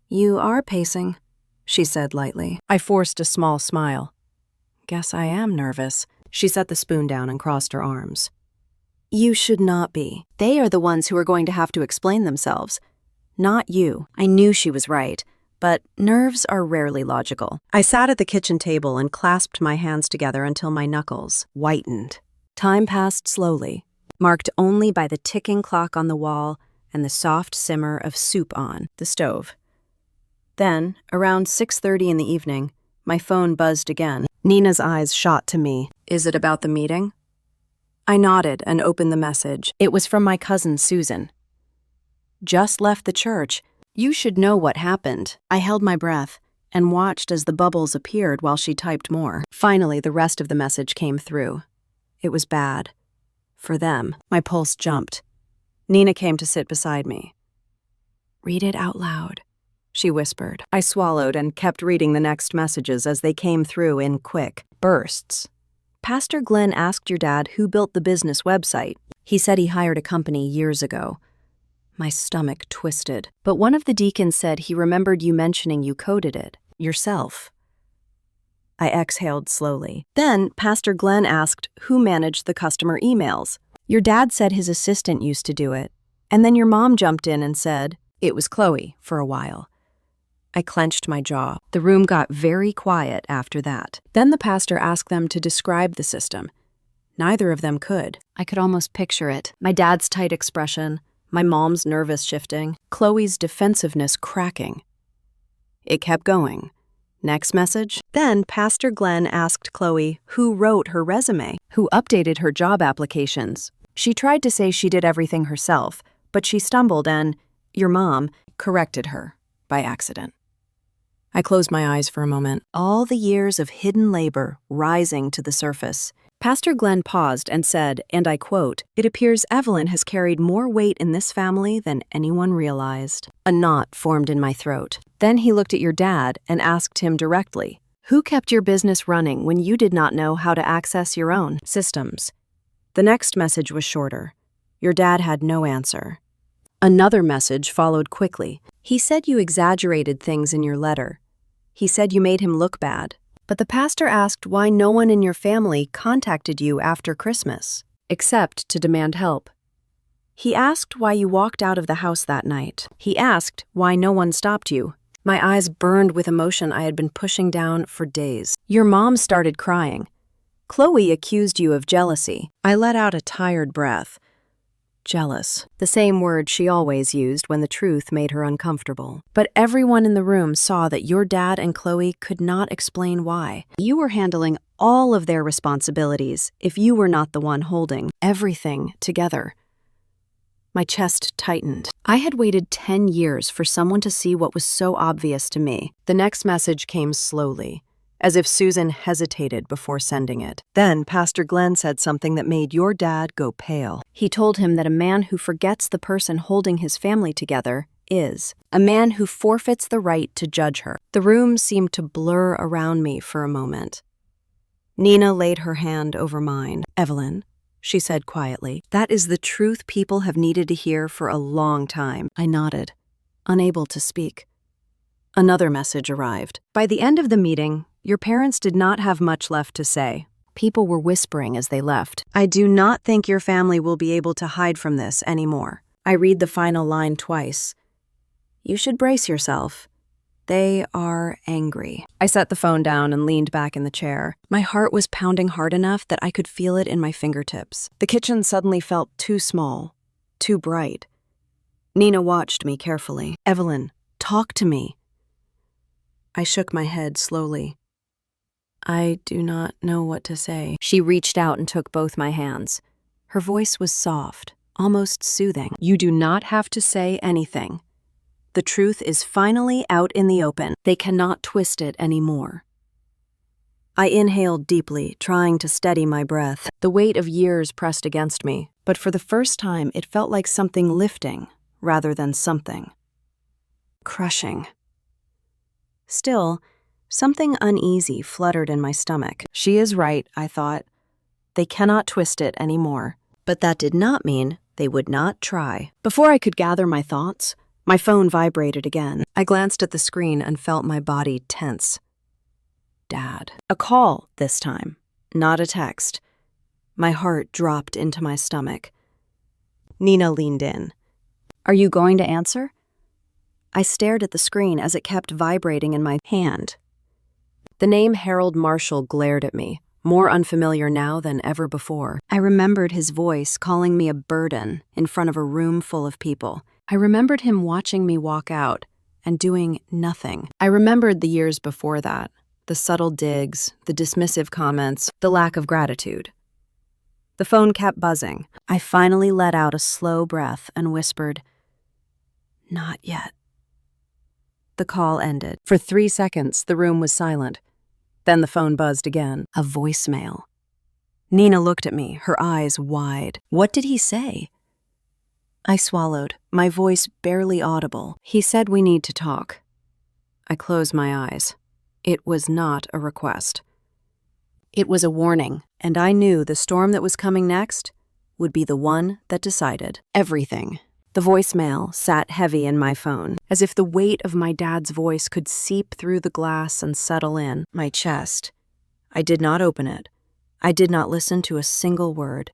Speaker 1: You are pacing, she said lightly. I forced a small smile. Guess I am nervous. She set the spoon down and crossed her arms. You should not be. They are the ones who are going to have to explain themselves. Not you. I knew she was right, but nerves are rarely logical. I sat at the kitchen table and clasped my hands together until my knuckles whitened. Time passed slowly, marked only by the ticking clock on the wall and the soft simmer of soup on the stove. Then, around 6:30 in the evening, my phone buzzed again. Nina's eyes shot to me. Is it about the meeting? I nodded and opened the message. It was from my cousin Susan. Just left the church. You should know what happened. I held my breath and watched as the bubbles appeared while she typed more. Finally, the rest of the message came through. It was bad. For them. My pulse jumped. Nina came to sit beside me. Read it out loud, she whispered. I swallowed and kept reading the next messages as they came through in quick bursts. Pastor Glenn asked your dad who built the business website. He said he hired a company years ago. My stomach twisted, but one of the deacons said he remembered you mentioning you coded it, yourself. I exhaled slowly. Then Pastor Glenn asked who managed the customer emails. Your dad said his assistant used to do it, and then your mom jumped in and said it was Chloe for a while. I clenched my jaw. The room got very quiet after that. Then the pastor asked them to describe the system. Neither of them could. I could almost picture it. My dad's tight expression, my mom's nervous shifting, Chloe's defensiveness cracking. It kept going. Next message. Then Pastor Glenn asked Chloe who wrote her resume, who updated her job applications. She tried to say she did everything herself, but she stumbled and, your mom, corrected her by accident. I closed my eyes for a moment, all the years of hidden labor rising to the surface. Pastor Glenn paused and said, and I quote, "It appears Evelyn has carried more weight in this family than anyone realized." A knot formed in my throat. Then he looked at your dad and asked him directly, who kept your business running when you did not know how to access your own systems? The next message was shorter. Your dad had no answer. Another message followed quickly. He said you exaggerated things in your letter. He said you made him look bad. But the pastor asked why no one in your family contacted you after Christmas, except to demand help. He asked why you walked out of the house that night. He asked why no one stopped you. My eyes burned with emotion I had been pushing down for days. Your mom started crying. Chloe accused you of jealousy. I let out a tired breath. Jealous, the same word she always used when the truth made her uncomfortable. But everyone in the room saw that your dad and Chloe could not explain why. You were handling all of their responsibilities if you were not the one holding everything together. My chest tightened. I had waited 10 years for someone to see what was so obvious to me. The next message came slowly, as if Susan hesitated before sending it. Then Pastor Glenn said something that made your dad go pale. He told him that a man who forgets the person holding his family together is a man who forfeits the right to judge her. The room seemed to blur around me for a moment. Nina laid her hand over mine. "Evelyn," she said quietly, "that is the truth people have needed to hear for a long time." I nodded, unable to speak. Another message arrived. "By the end of the meeting, your parents did not have much left to say." People were whispering as they left. "I do not think your family will be able to hide from this anymore." I read the final line twice. "You should brace yourself. They are angry." I set the phone down and leaned back in the chair. My heart was pounding hard enough that I could feel it in my fingertips. The kitchen suddenly felt too small, too bright. Nina watched me carefully. "Evelyn, talk to me." I shook my head slowly. "I do not know what to say." She reached out and took both my hands. Her voice was soft, almost soothing. "You do not have to say anything. The truth is finally out in the open. They cannot twist it anymore." I inhaled deeply, trying to steady my breath. The weight of years pressed against me, but for the first time it felt like something lifting rather than something crushing. Still, something uneasy fluttered in my stomach. She is right, I thought. They cannot twist it anymore. But that did not mean they would not try. Before I could gather my thoughts, my phone vibrated again. I glanced at the screen and felt my body tense. Dad. A call this time, not a text. My heart dropped into my stomach. Nina leaned in. "Are you going to answer?" I stared at the screen as it kept vibrating in my hand. The name Harold Marshall glared at me, more unfamiliar now than ever before. I remembered his voice calling me a burden in front of a room full of people. I remembered him watching me walk out and doing nothing. I remembered the years before that, the subtle digs, the dismissive comments, the lack of gratitude. The phone kept buzzing. I finally let out a slow breath and whispered, "Not yet." The call ended. For 3 seconds, the room was silent. Then the phone buzzed again. A voicemail. Nina looked at me, her eyes wide. What did he say? I swallowed, my voice barely audible. He said we need to talk. I closed my eyes. It was not a request. It was a warning, and I knew the storm that was coming next would be the one that decided everything. The voicemail sat heavy in my phone, as if the weight of my dad's voice could seep through the glass and settle in my chest. I did not open it. I did not listen to a single word.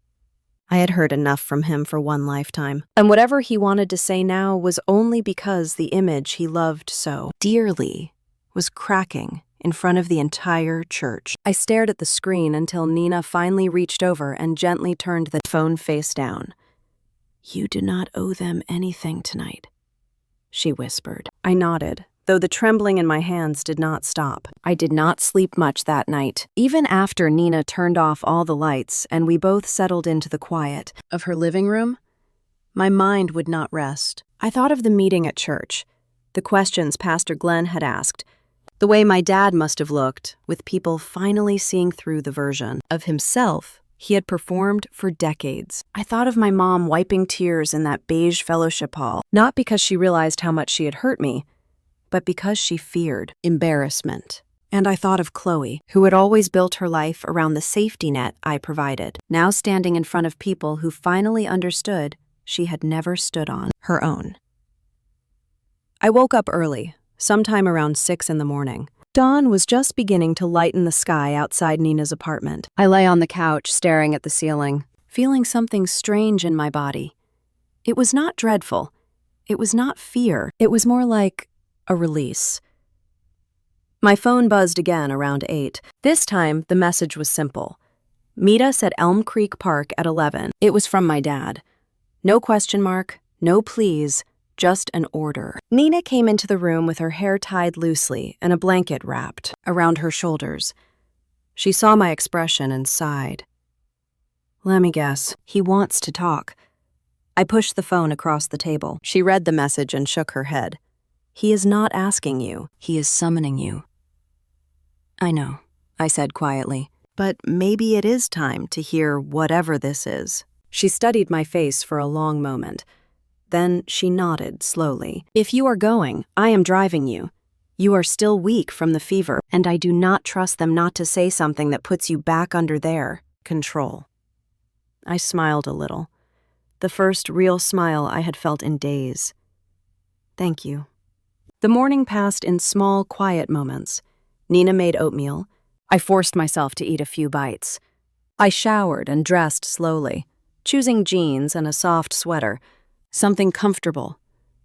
Speaker 1: I had heard enough from him for one lifetime, and whatever he wanted to say now was only because the image he loved so dearly was cracking in front of the entire church. I stared at the screen until Nina finally reached over and gently turned the phone face down. "You do not owe them anything tonight," she whispered. I nodded, though the trembling in my hands did not stop. I did not sleep much that night, even after Nina turned off all the lights and we both settled into the quiet of her living room. My mind would not rest. I thought of the meeting at church, the questions Pastor Glenn had asked, the way my dad must have looked, with people finally seeing through the version of himself he had performed for decades. I thought of my mom wiping tears in that beige fellowship hall, not because she realized how much she had hurt me, but because she feared embarrassment. And I thought of Chloe, who had always built her life around the safety net I provided, now standing in front of people who finally understood she had never stood on her own. I woke up early, sometime around 6 in the morning. Dawn was just beginning to lighten the sky outside Nina's apartment. I lay on the couch staring at the ceiling, feeling something strange in my body. It was not dreadful. It was not fear. It was more like a release. My phone buzzed again around 8. This time, the message was simple. Meet us at Elm Creek Park at 11. It was from my dad. No question mark, no please, just an order. Nina came into the room with her hair tied loosely and a blanket wrapped around her shoulders. She saw my expression and sighed. Let me guess, he wants to talk. I pushed the phone across the table. She read the message and shook her head. He is not asking you, he is summoning you. I know, I said quietly, but maybe it is time to hear whatever this is. She studied my face for a long moment. Then she nodded slowly. If you are going, I am driving you. You are still weak from the fever, and I do not trust them not to say something that puts you back under their control. I smiled a little. The first real smile I had felt in days. Thank you. The morning passed in small, quiet moments. Nina made oatmeal. I forced myself to eat a few bites. I showered and dressed slowly, choosing jeans and a soft sweater, something comfortable,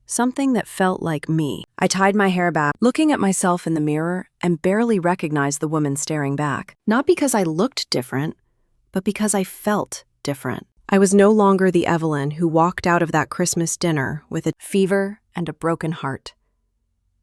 Speaker 1: something that felt like me. I tied my hair back, looking at myself in the mirror, and barely recognized the woman staring back. Not because I looked different, but because I felt different. I was no longer the Evelyn who walked out of that Christmas dinner with a fever and a broken heart.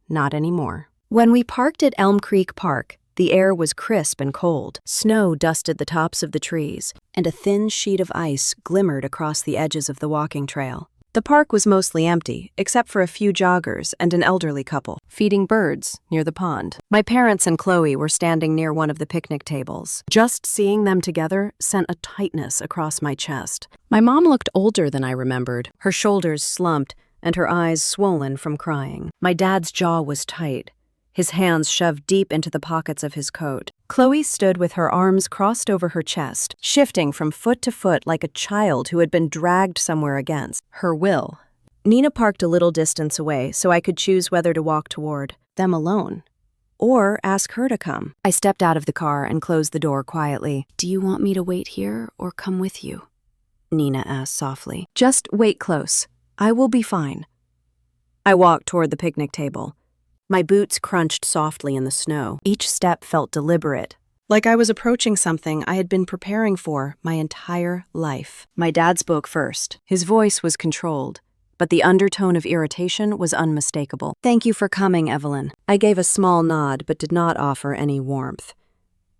Speaker 1: Not anymore. When we parked at Elm Creek Park, the air was crisp and cold. Snow dusted the tops of the trees, and a thin sheet of ice glimmered across the edges of the walking trail. The park was mostly empty, except for a few joggers and an elderly couple, feeding birds near the pond. My parents and Chloe were standing near one of the picnic tables. Just seeing them together sent a tightness across my chest. My mom looked older than I remembered, her shoulders slumped and her eyes swollen from crying. My dad's jaw was tight, his hands shoved deep into the pockets of his coat. Chloe stood with her arms crossed over her chest, shifting from foot to foot like a child who had been dragged somewhere against her will. Nina parked a little distance away so I could choose whether to walk toward them alone or ask her to come. I stepped out of the car and closed the door quietly. Do you want me to wait here or come with you? Nina asked softly. Just wait close. I will be fine. I walked toward the picnic table. My boots crunched softly in the snow. Each step felt deliberate, like I was approaching something I had been preparing for my entire life. My dad spoke first. His voice was controlled, but the undertone of irritation was unmistakable. Thank you for coming, Evelyn. I gave a small nod but did not offer any warmth.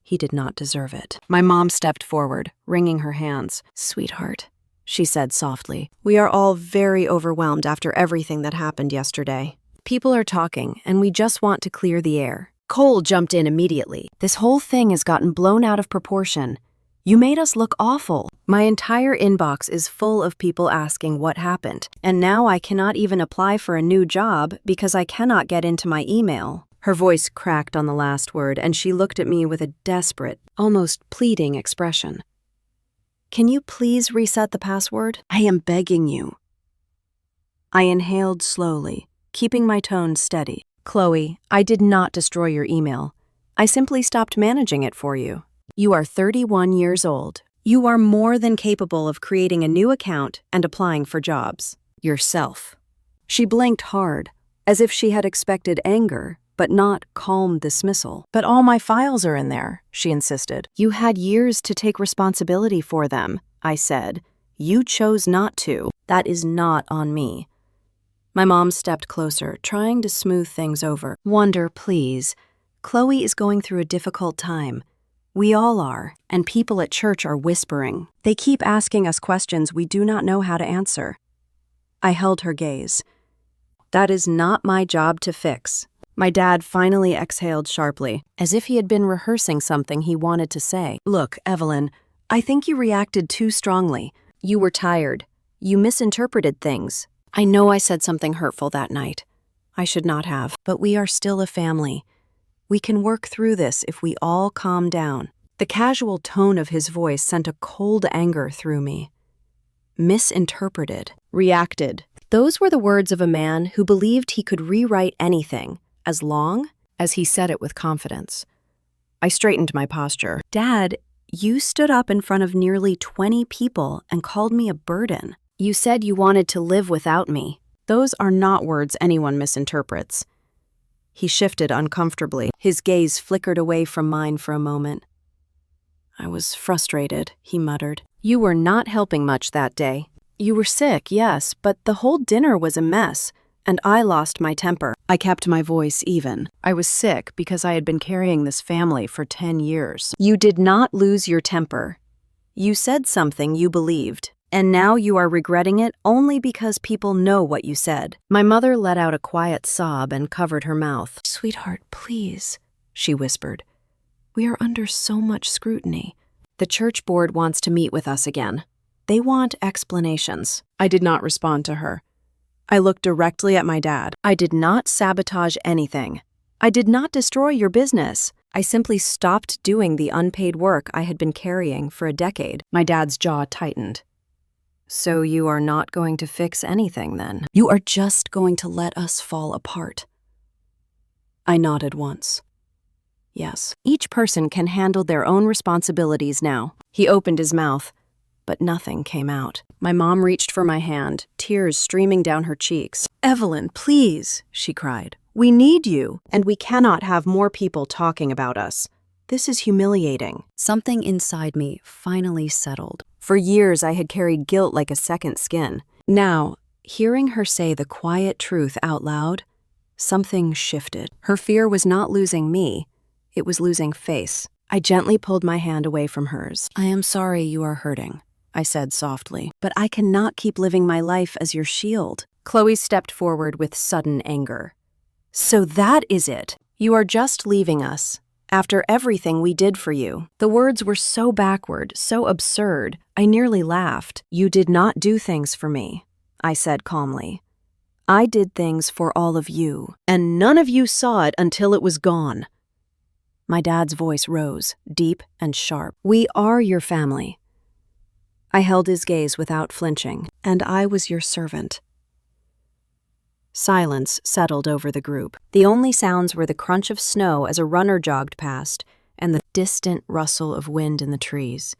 Speaker 1: He did not deserve it. My mom stepped forward, wringing her hands. Sweetheart, she said softly, we are all very overwhelmed after everything that happened yesterday. People are talking, and we just want to clear the air. Cole jumped in immediately. This whole thing has gotten blown out of proportion. You made us look awful. My entire inbox is full of people asking what happened, and now I cannot even apply for a new job because I cannot get into my email. Her voice cracked on the last word, and she looked at me with a desperate, almost pleading expression. Can you please reset the password? I am begging you. I inhaled slowly, keeping my tone steady. Chloe, I did not destroy your email. I simply stopped managing it for you. You are 31 years old. You are more than capable of creating a new account and applying for jobs. Yourself. She blinked hard, as if she had expected anger, but not calm dismissal. But all my files are in there, she insisted. You had years to take responsibility for them, I said. You chose not to. That is not on me. My mom stepped closer, trying to smooth things over. Wonder, please. Chloe is going through a difficult time. We all are, and people at church are whispering. They keep asking us questions we do not know how to answer. I held her gaze. That is not my job to fix. My dad finally exhaled sharply, as if he had been rehearsing something he wanted to say. Look, Evelyn, I think you reacted too strongly. You were tired. You misinterpreted things. I know I said something hurtful that night. I should not have, but we are still a family. We can work through this if we all calm down. The casual tone of his voice sent a cold anger through me. Misinterpreted, reacted. Those were the words of a man who believed he could rewrite anything, as long as he said it with confidence. I straightened my posture. Dad, you stood up in front of nearly 20 people and called me a burden. You said you wanted to live without me. Those are not words anyone misinterprets. He shifted uncomfortably. His gaze flickered away from mine for a moment. I was frustrated, he muttered. You were not helping much that day. You were sick, yes, but the whole dinner was a mess. and I lost my temper. I kept my voice even. I was sick because I had been carrying this family for 10 years. You did not lose your temper. You said something you believed, and now you are regretting it only because people know what you said. My mother let out a quiet sob and covered her mouth. "Sweetheart, please," she whispered. "We are under so much scrutiny. The church board wants to meet with us again. They want explanations." I did not respond to her. I looked directly at my dad. "I did not sabotage anything. I did not destroy your business. I simply stopped doing the unpaid work I had been carrying for a decade." My dad's jaw tightened. "So you are not going to fix anything then? You are just going to let us fall apart?" I nodded once. "Yes. Each person can handle their own responsibilities now." He opened his mouth, but nothing came out. My mom reached for my hand, tears streaming down her cheeks. "Evelyn, please," she cried. "We need you, and we cannot have more people talking about us. This is humiliating." Something inside me finally settled. For years, I had carried guilt like a second skin. Now, hearing her say the quiet truth out loud, something shifted. Her fear was not losing me. It was losing face. I gently pulled my hand away from hers. "I am sorry you are hurting," I said softly, "but I cannot keep living my life as your shield." Chloe stepped forward with sudden anger. "So that is it. You are just leaving us, after everything we did for you." The words were so backward, so absurd, I nearly laughed. "You did not do things for me," I said calmly. "I did things for all of you, and none of you saw it until it was gone." My dad's voice rose, deep and sharp. "We are your family." I held his gaze without flinching. "And I was your servant." Silence settled over the group. The only sounds were the crunch of snow as a runner jogged past and the distant rustle of wind in the trees.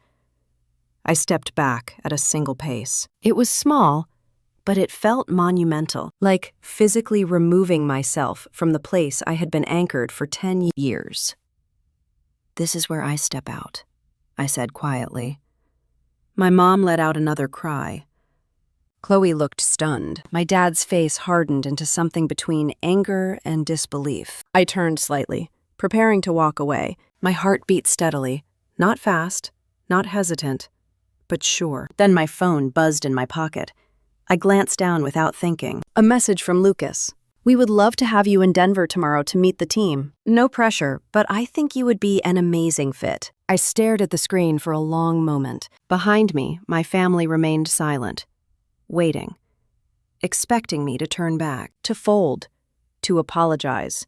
Speaker 1: I stepped back at a single pace. It was small, but it felt monumental, like physically removing myself from the place I had been anchored for 10 years. "This is where I step out," I said quietly. My mom let out another cry. Chloe looked stunned. My dad's face hardened into something between anger and disbelief. I turned slightly, preparing to walk away. My heart beat steadily, not fast, not hesitant, but sure. Then my phone buzzed in my pocket. I glanced down without thinking. A message from Lucas. "We would love to have you in Denver tomorrow to meet the team. No pressure, but I think you would be an amazing fit." I stared at the screen for a long moment. Behind me, my family remained silent, waiting, expecting me to turn back, to fold, to apologize,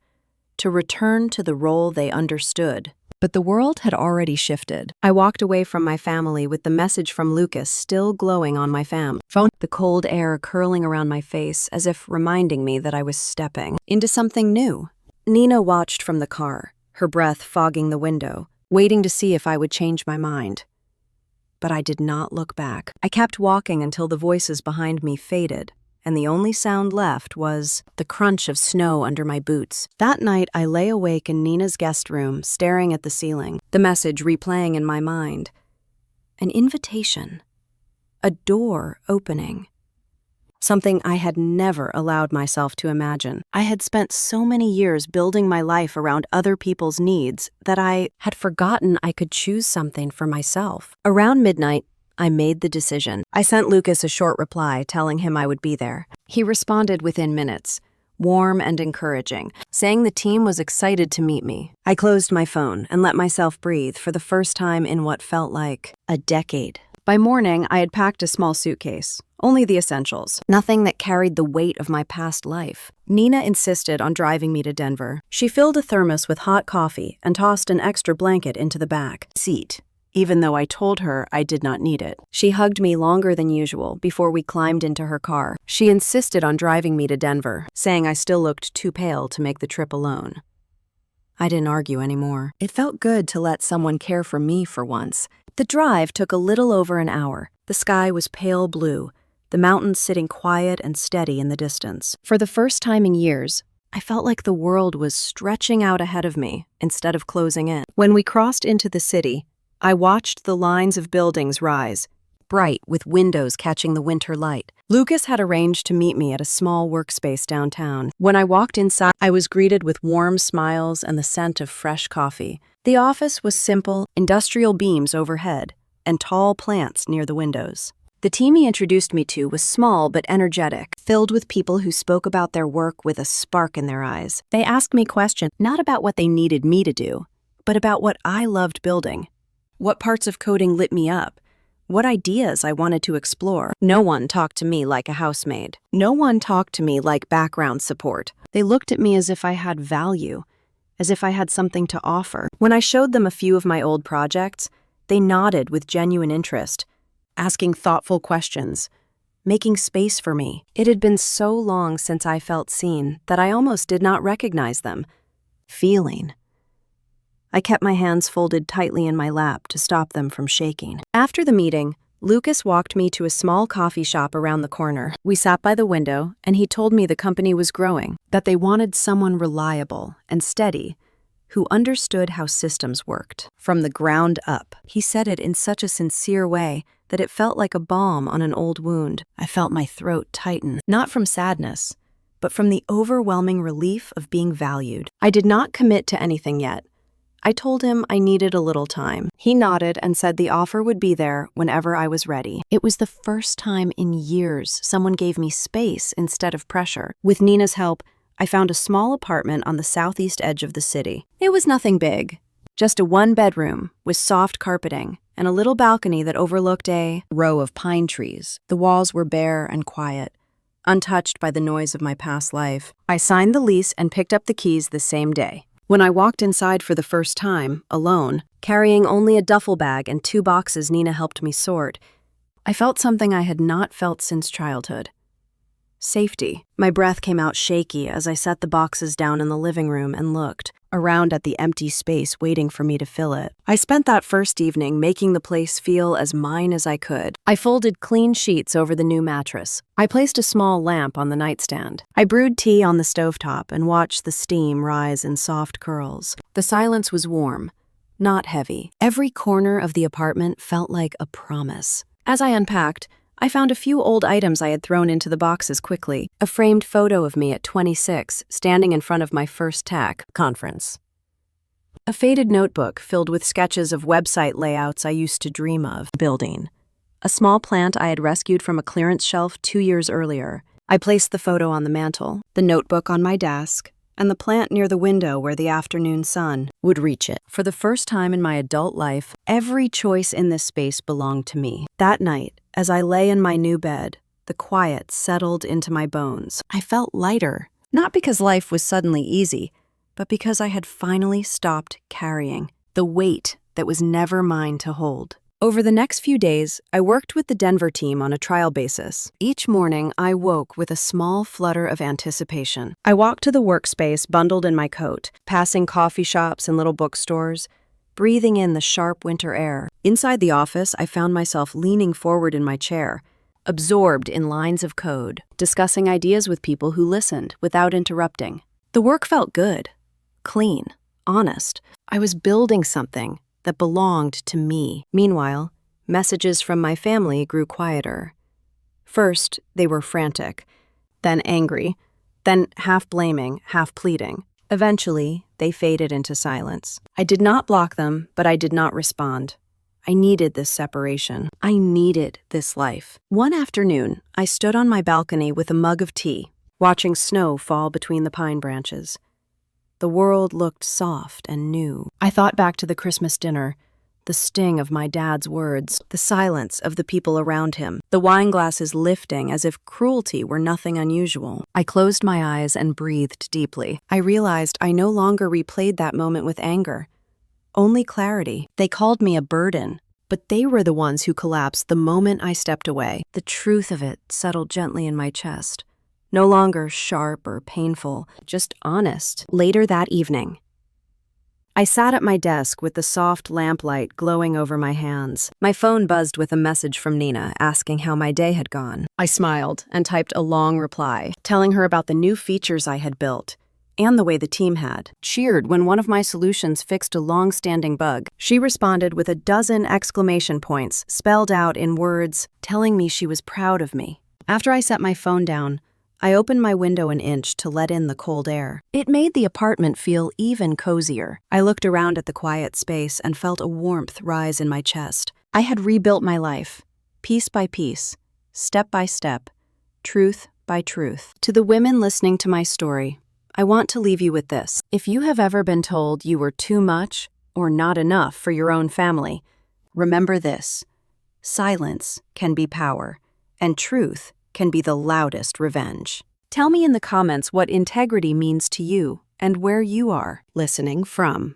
Speaker 1: to return to the role they understood. But the world had already shifted. I walked away from my family with the message from Lucas still glowing on my phone, the cold air curling around my face as if reminding me that I was stepping into something new. Nina watched from the car, her breath fogging the window, waiting to see if I would change my mind. But I did not look back. I kept walking until the voices behind me faded, and the only sound left was the crunch of snow under my boots. That night, I lay awake in Nina's guest room, staring at the ceiling, the message replaying in my mind. An invitation. A door opening. Something I had never allowed myself to imagine. I had spent so many years building my life around other people's needs that I had forgotten I could choose something for myself. Around midnight, I made the decision. I sent Lucas a short reply telling him I would be there. He responded within minutes, warm and encouraging, saying the team was excited to meet me. I closed my phone and let myself breathe for the first time in what felt like a decade. By morning, I had packed a small suitcase, only the essentials, nothing that carried the weight of my past life. Nina insisted on driving me to Denver. She filled a thermos with hot coffee and tossed an extra blanket into the back seat, even though I told her I did not need it. She hugged me longer than usual before we climbed into her car. She insisted on driving me to Denver, saying I still looked too pale to make the trip alone. I didn't argue anymore. It felt good to let someone care for me for once. The drive took a little over an hour. The sky was pale blue, the mountains sitting quiet and steady in the distance. For the first time in years, I felt like the world was stretching out ahead of me instead of closing in. When we crossed into the city, I watched the lines of buildings rise, bright with windows catching the winter light. Lucas had arranged to meet me at a small workspace downtown. When I walked inside, I was greeted with warm smiles and the scent of fresh coffee. The office was simple, industrial beams overhead, and tall plants near the windows. The team he introduced me to was small but energetic, filled with people who spoke about their work with a spark in their eyes. They asked me questions not about what they needed me to do, but about what I loved building. What parts of coding lit me up? What ideas I wanted to explore? No one talked to me like a housemaid. No one talked to me like background support. They looked at me as if I had value, as if I had something to offer. When I showed them a few of my old projects, they nodded with genuine interest, asking thoughtful questions, making space for me. It had been so long since I felt seen that I almost did not recognize them. Feeling. I kept my hands folded tightly in my lap to stop them from shaking. After the meeting, Lucas walked me to a small coffee shop around the corner. We sat by the window, and he told me the company was growing, that they wanted someone reliable and steady who understood how systems worked from the ground up. He said it in such a sincere way that it felt like a balm on an old wound. I felt my throat tighten, not from sadness, but from the overwhelming relief of being valued. I did not commit to anything yet. I told him I needed a little time. He nodded and said the offer would be there whenever I was ready. It was the first time in years someone gave me space instead of pressure. With Nina's help, I found a small apartment on the southeast edge of the city. It was nothing big, just a one-bedroom with soft carpeting and a little balcony that overlooked a row of pine trees. The walls were bare and quiet, untouched by the noise of my past life. I signed the lease and picked up the keys the same day. When I walked inside for the first time, alone, carrying only a duffel bag and 2 boxes Nina helped me sort, I felt something I had not felt since childhood. Safety. My breath came out shaky as I set the boxes down in the living room and looked around at the empty space waiting for me to fill it. I spent that first evening making the place feel as mine as I could. I folded clean sheets over the new mattress. I placed a small lamp on the nightstand. I brewed tea on the stovetop and watched the steam rise in soft curls. The silence was warm, not heavy. Every corner of the apartment felt like a promise. As I unpacked, I found a few old items I had thrown into the boxes quickly. A framed photo of me at 26, standing in front of my first tech conference. A faded notebook filled with sketches of website layouts I used to dream of building. A small plant I had rescued from a clearance shelf 2 years earlier. I placed the photo on the mantel, the notebook on my desk, and the plant near the window where the afternoon sun would reach it. For the first time in my adult life, every choice in this space belonged to me. That night, as I lay in my new bed, the quiet settled into my bones. I felt lighter, not because life was suddenly easy, but because I had finally stopped carrying the weight that was never mine to hold. Over the next few days, I worked with the Denver team on a trial basis. Each morning, I woke with a small flutter of anticipation. I walked to the workspace bundled in my coat, passing coffee shops and little bookstores, breathing in the sharp winter air. Inside the office, I found myself leaning forward in my chair, absorbed in lines of code, discussing ideas with people who listened without interrupting. The work felt good, clean, honest. I was building something that belonged to me. Meanwhile, messages from my family grew quieter. First, they were frantic, then angry, then half blaming, half pleading. Eventually, they faded into silence. I did not block them, but I did not respond. I needed this separation. I needed this life. One afternoon, I stood on my balcony with a mug of tea, watching snow fall between the pine branches. The world looked soft and new. I thought back to the Christmas dinner, the sting of my dad's words, the silence of the people around him, the wine glasses lifting as if cruelty were nothing unusual. I closed my eyes and breathed deeply. I realized I no longer replayed that moment with anger, only clarity. They called me a burden, but they were the ones who collapsed the moment I stepped away. The truth of it settled gently in my chest. No longer sharp or painful, just honest. Later that evening, I sat at my desk with the soft lamplight glowing over my hands. My phone buzzed with a message from Nina asking how my day had gone. I smiled and typed a long reply, telling her about the new features I had built and the way the team had, cheered when one of my solutions fixed a long-standing bug. She responded with a dozen exclamation points spelled out in words telling me she was proud of me. After I set my phone down, I opened my window an inch to let in the cold air. It made the apartment feel even cozier. I looked around at the quiet space and felt a warmth rise in my chest. I had rebuilt my life, piece by piece, step by step, truth by truth. To the women listening to my story, I want to leave you with this. If you have ever been told you were too much or not enough for your own family, remember this: silence can be power, and truth can be the loudest revenge. Tell me in the comments what integrity means to you and where you are listening from.